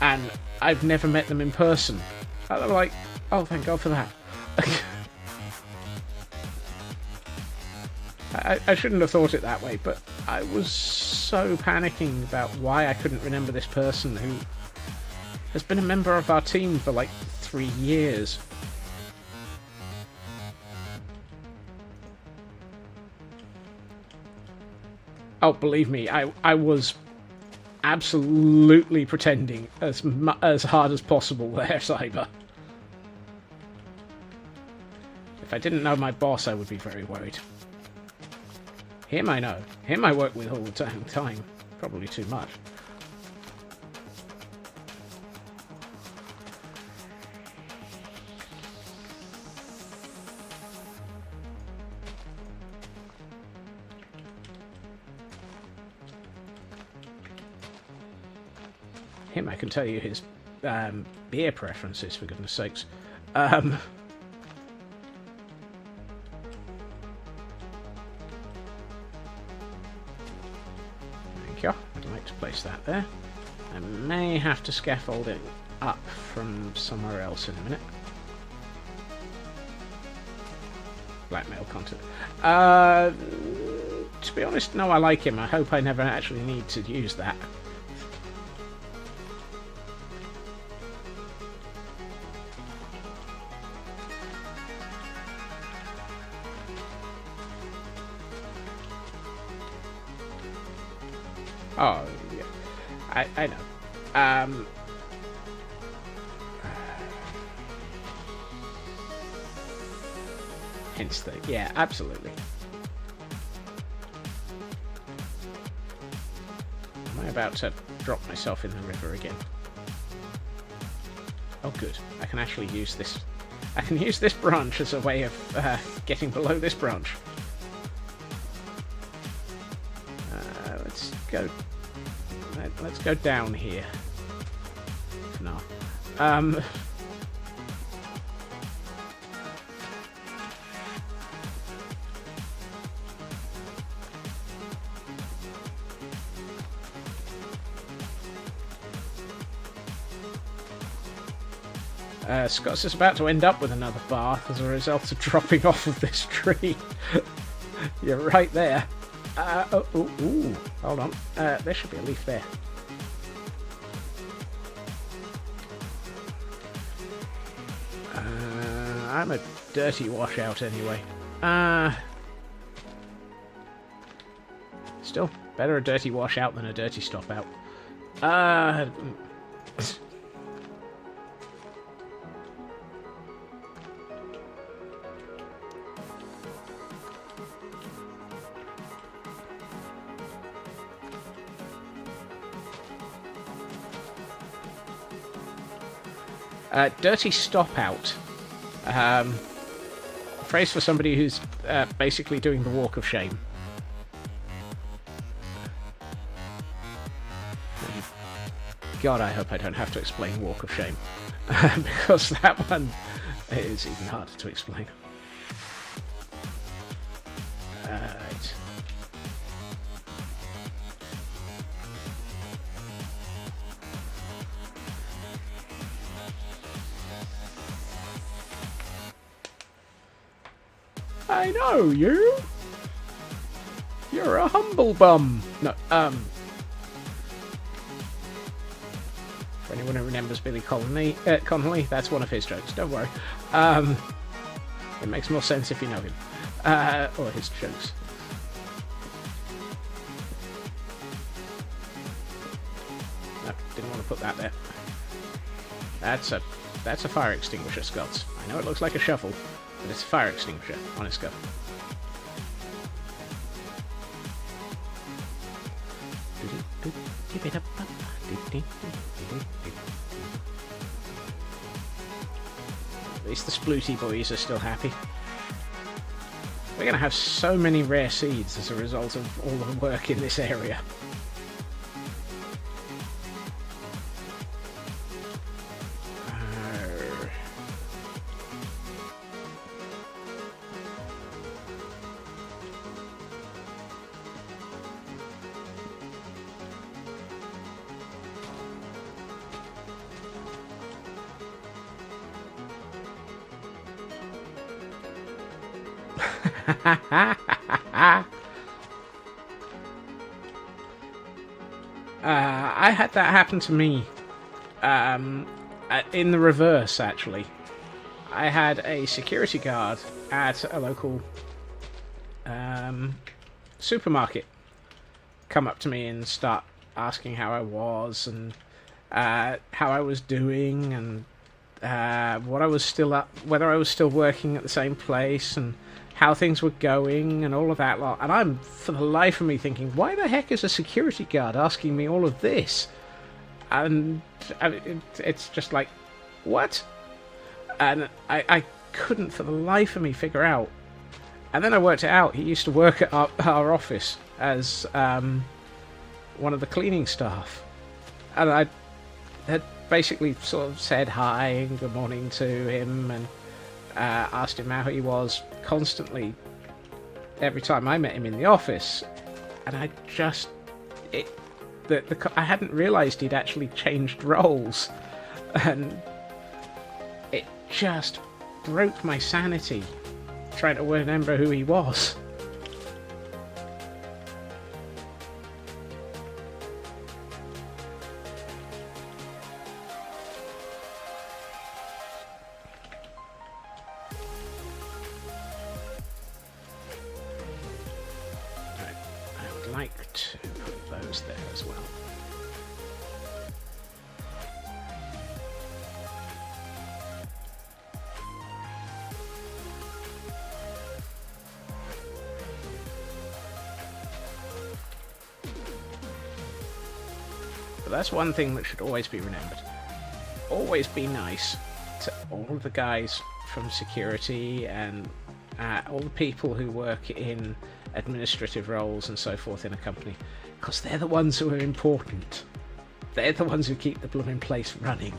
and I've never met them in person. And I'm like, oh, thank God for that. I shouldn't have thought it that way, but I was so panicking about why I couldn't remember this person who has been a member of our team for like 3 years. Oh, believe me, I was absolutely pretending as hard as possible there, Cyber. If I didn't know my boss, I would be very worried. Him I know. Him I work with all the time. Probably too much. Him I can tell you his beer preferences, for goodness sakes. I'd like to place that there. I may have to scaffold it up from somewhere else in a minute. Blackmail content. To be honest, no, I like him. I hope I never actually need to use that. Oh, yeah. I know. Hence the... Yeah, absolutely. Am I about to drop myself in the river again? Oh, good. I can actually use this... I can use this branch as a way of getting below this branch. Let's go... Let's go down here. No. Scott's is about to end up with another bath as a result of dropping off of this tree. You're right there. Ooh, hold on. There should be a leaf there. I'm a dirty washout anyway. Still, better a dirty washout than a dirty stop out. Dirty stop out. Phrase for somebody who's basically doing the walk of shame. God, I hope I don't have to explain walk of shame. Because that one is even harder to explain. Right. I know you. You're a humble bum. No, for anyone who remembers Billy Connolly, that's one of his jokes. Don't worry. It makes more sense if you know him. Or his jokes. No, didn't want to put that there. That's a fire extinguisher, Scots. I know it looks like a shovel, but it's a fire extinguisher. Honest go. At least the Splooty boys are still happy. We're going to have so many rare seeds as a result of all the work in this area. I had that happen to me in the reverse, actually. I had a security guard at a local supermarket come up to me and start asking how I was and how I was doing and what I was still up, whether I was still working at the same place and how things were going and all of that lot. And I'm, for the life of me, thinking, why the heck is a security guard asking me all of this? And it's just like, what? And I couldn't for the life of me figure out. And then I worked it out. He used to work at our office as one of the cleaning staff. And I had basically sort of said hi and good morning to him and asked him how he was constantly every time I met him in the office. And I just... I hadn't realised he'd actually changed roles. And it just broke my sanity trying to remember who he was. Right, I would like to put those there as well. But that's one thing that should always be remembered. Always be nice to all of the guys from security and all the people who work in administrative roles and so forth in a company, because they're the ones who are important. They're the ones who keep the blooming place running.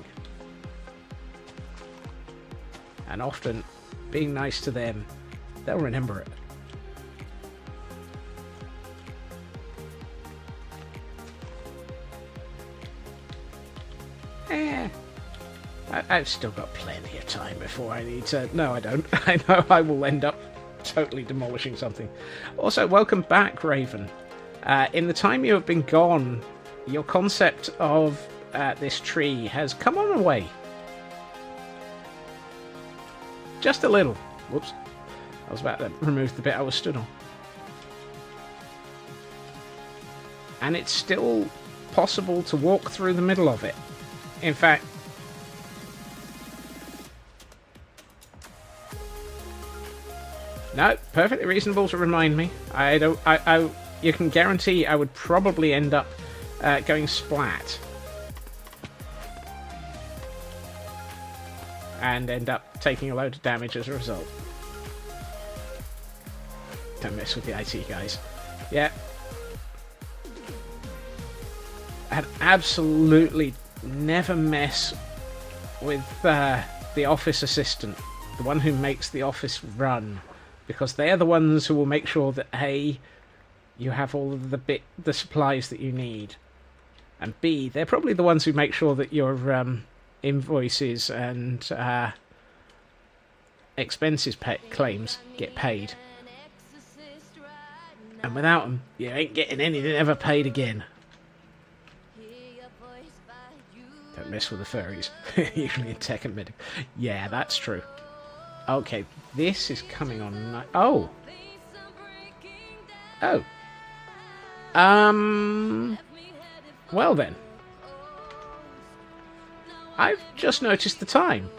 And often, being nice to them, they'll remember it. I've still got plenty of time before I need to... No, I don't. I know I will end up totally demolishing something. Also, welcome back, Raven. In the time you have been gone, your concept of this tree has come on away. Just a little. Whoops. I was about to remove the bit I was stood on. And it's still possible to walk through the middle of it. In fact... No, perfectly reasonable to remind me. You can guarantee I would probably end up going splat. And end up taking a load of damage as a result. Don't mess with the IT guys. Yeah. And absolutely never mess with the office assistant. The one who makes the office run. Because they're the ones who will make sure that A, you have all of the supplies that you need. And B, they're probably the ones who make sure that your invoices and expenses claims get paid. And without them, you ain't getting anything ever paid again. Don't mess with the furries. Usually in tech and medic. Yeah, that's true. Okay, this is coming on... Oh! Oh. Well then. I've just noticed the time.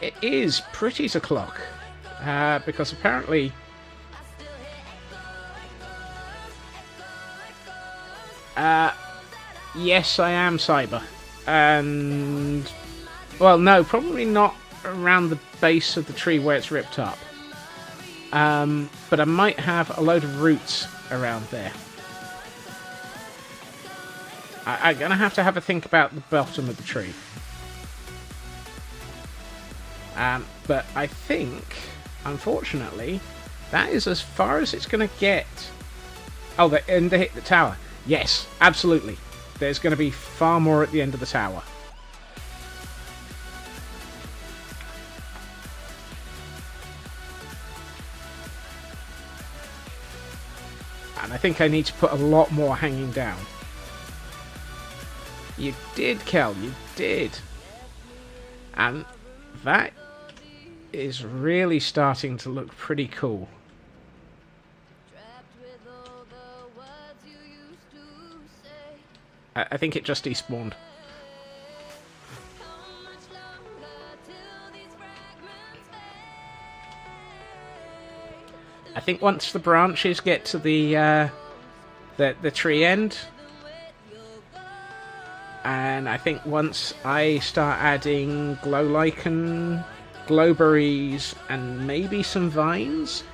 It is pretty o'clock. Because apparently... yes, I am cyber. And... well, no, probably not around the base of the tree where it's ripped up. But I might have a load of roots around there. I'm going to have a think about the bottom of the tree. But I think, unfortunately, that is as far as it's going to get. Oh, and they hit the tower. Yes, absolutely. There's going to be far more at the end of the tower. And I think I need to put a lot more hanging down. You did, Kel, you did. And that is really starting to look pretty cool. I think it just despawned. I think once the branches get to the tree end, and I think once I start adding glow lichen, glowberries, and maybe some vines.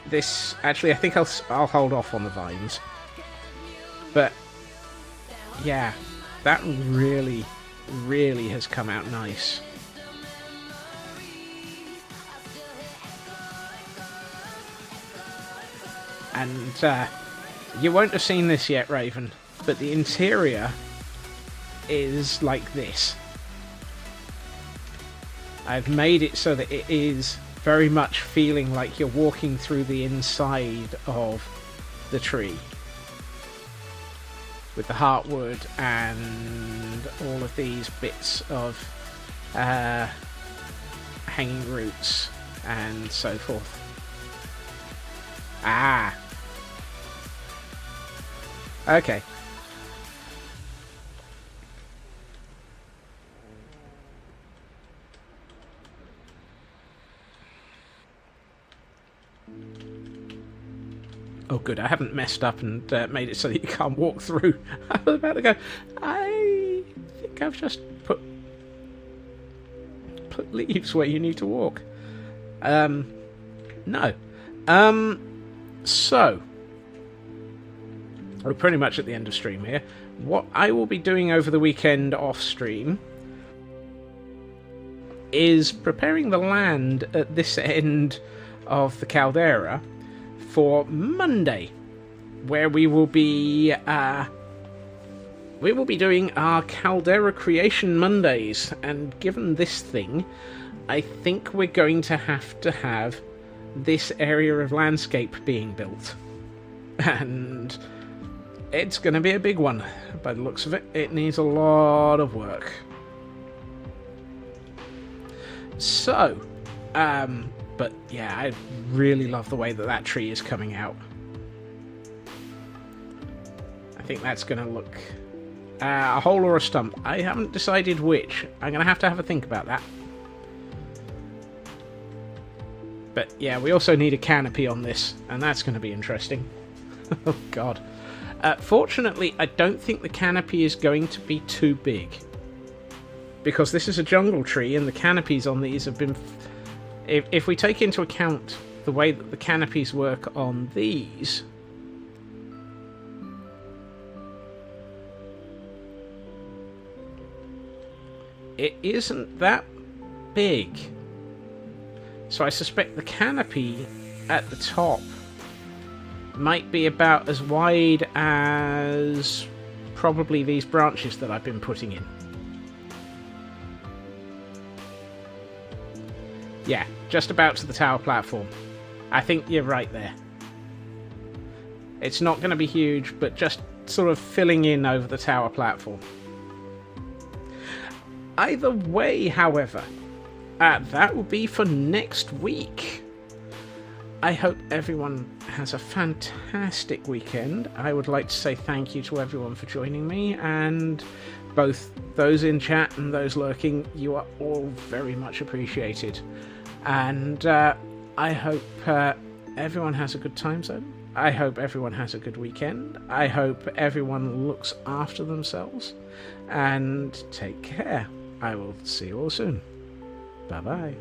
This actually, I think I'll hold off on the vines. But yeah, that really has come out nice. And you won't have seen this yet, Raven, but the interior is like this. I've made it so that it is very much feeling like you're walking through the inside of the tree. With the heartwood and all of these bits of hanging roots and so forth. Ah! Okay. Oh good, I haven't messed up and made it so that you can't walk through. I was about to go, I think I've just put leaves where you need to walk. No. So, we're pretty much at the end of stream here. What I will be doing over the weekend off stream is preparing the land at this end of the caldera for Monday, where we will be doing our Caldera Creation Mondays. And given this thing, I think we're going to have this area of landscape being built, and it's going to be a big one. By the looks of it, it needs a lot of work. So, but yeah, I really love the way that tree is coming out. I think that's going to look a hole or a stump. I haven't decided which. I'm going to have a think about that. But yeah, we also need a canopy on this, and that's going to be interesting. Oh god. Fortunately, I don't think the canopy is going to be too big, because this is a jungle tree and the canopies on these have been... If we take into account the way that the canopies work on these, it isn't that big. So I suspect the canopy at the top might be about as wide as probably these branches that I've been putting in. Yeah, just about to the tower platform. I think you're right there. It's not going to be huge, but just sort of filling in over the tower platform. Either way, however, that will be for next week. I hope everyone has a fantastic weekend. I would like to say thank you to everyone for joining me, and both those in chat and those lurking, you are all very much appreciated. And I hope everyone has a good time zone. I hope everyone has a good weekend. I hope everyone looks after themselves. And take care. I will see you all soon. Bye-bye.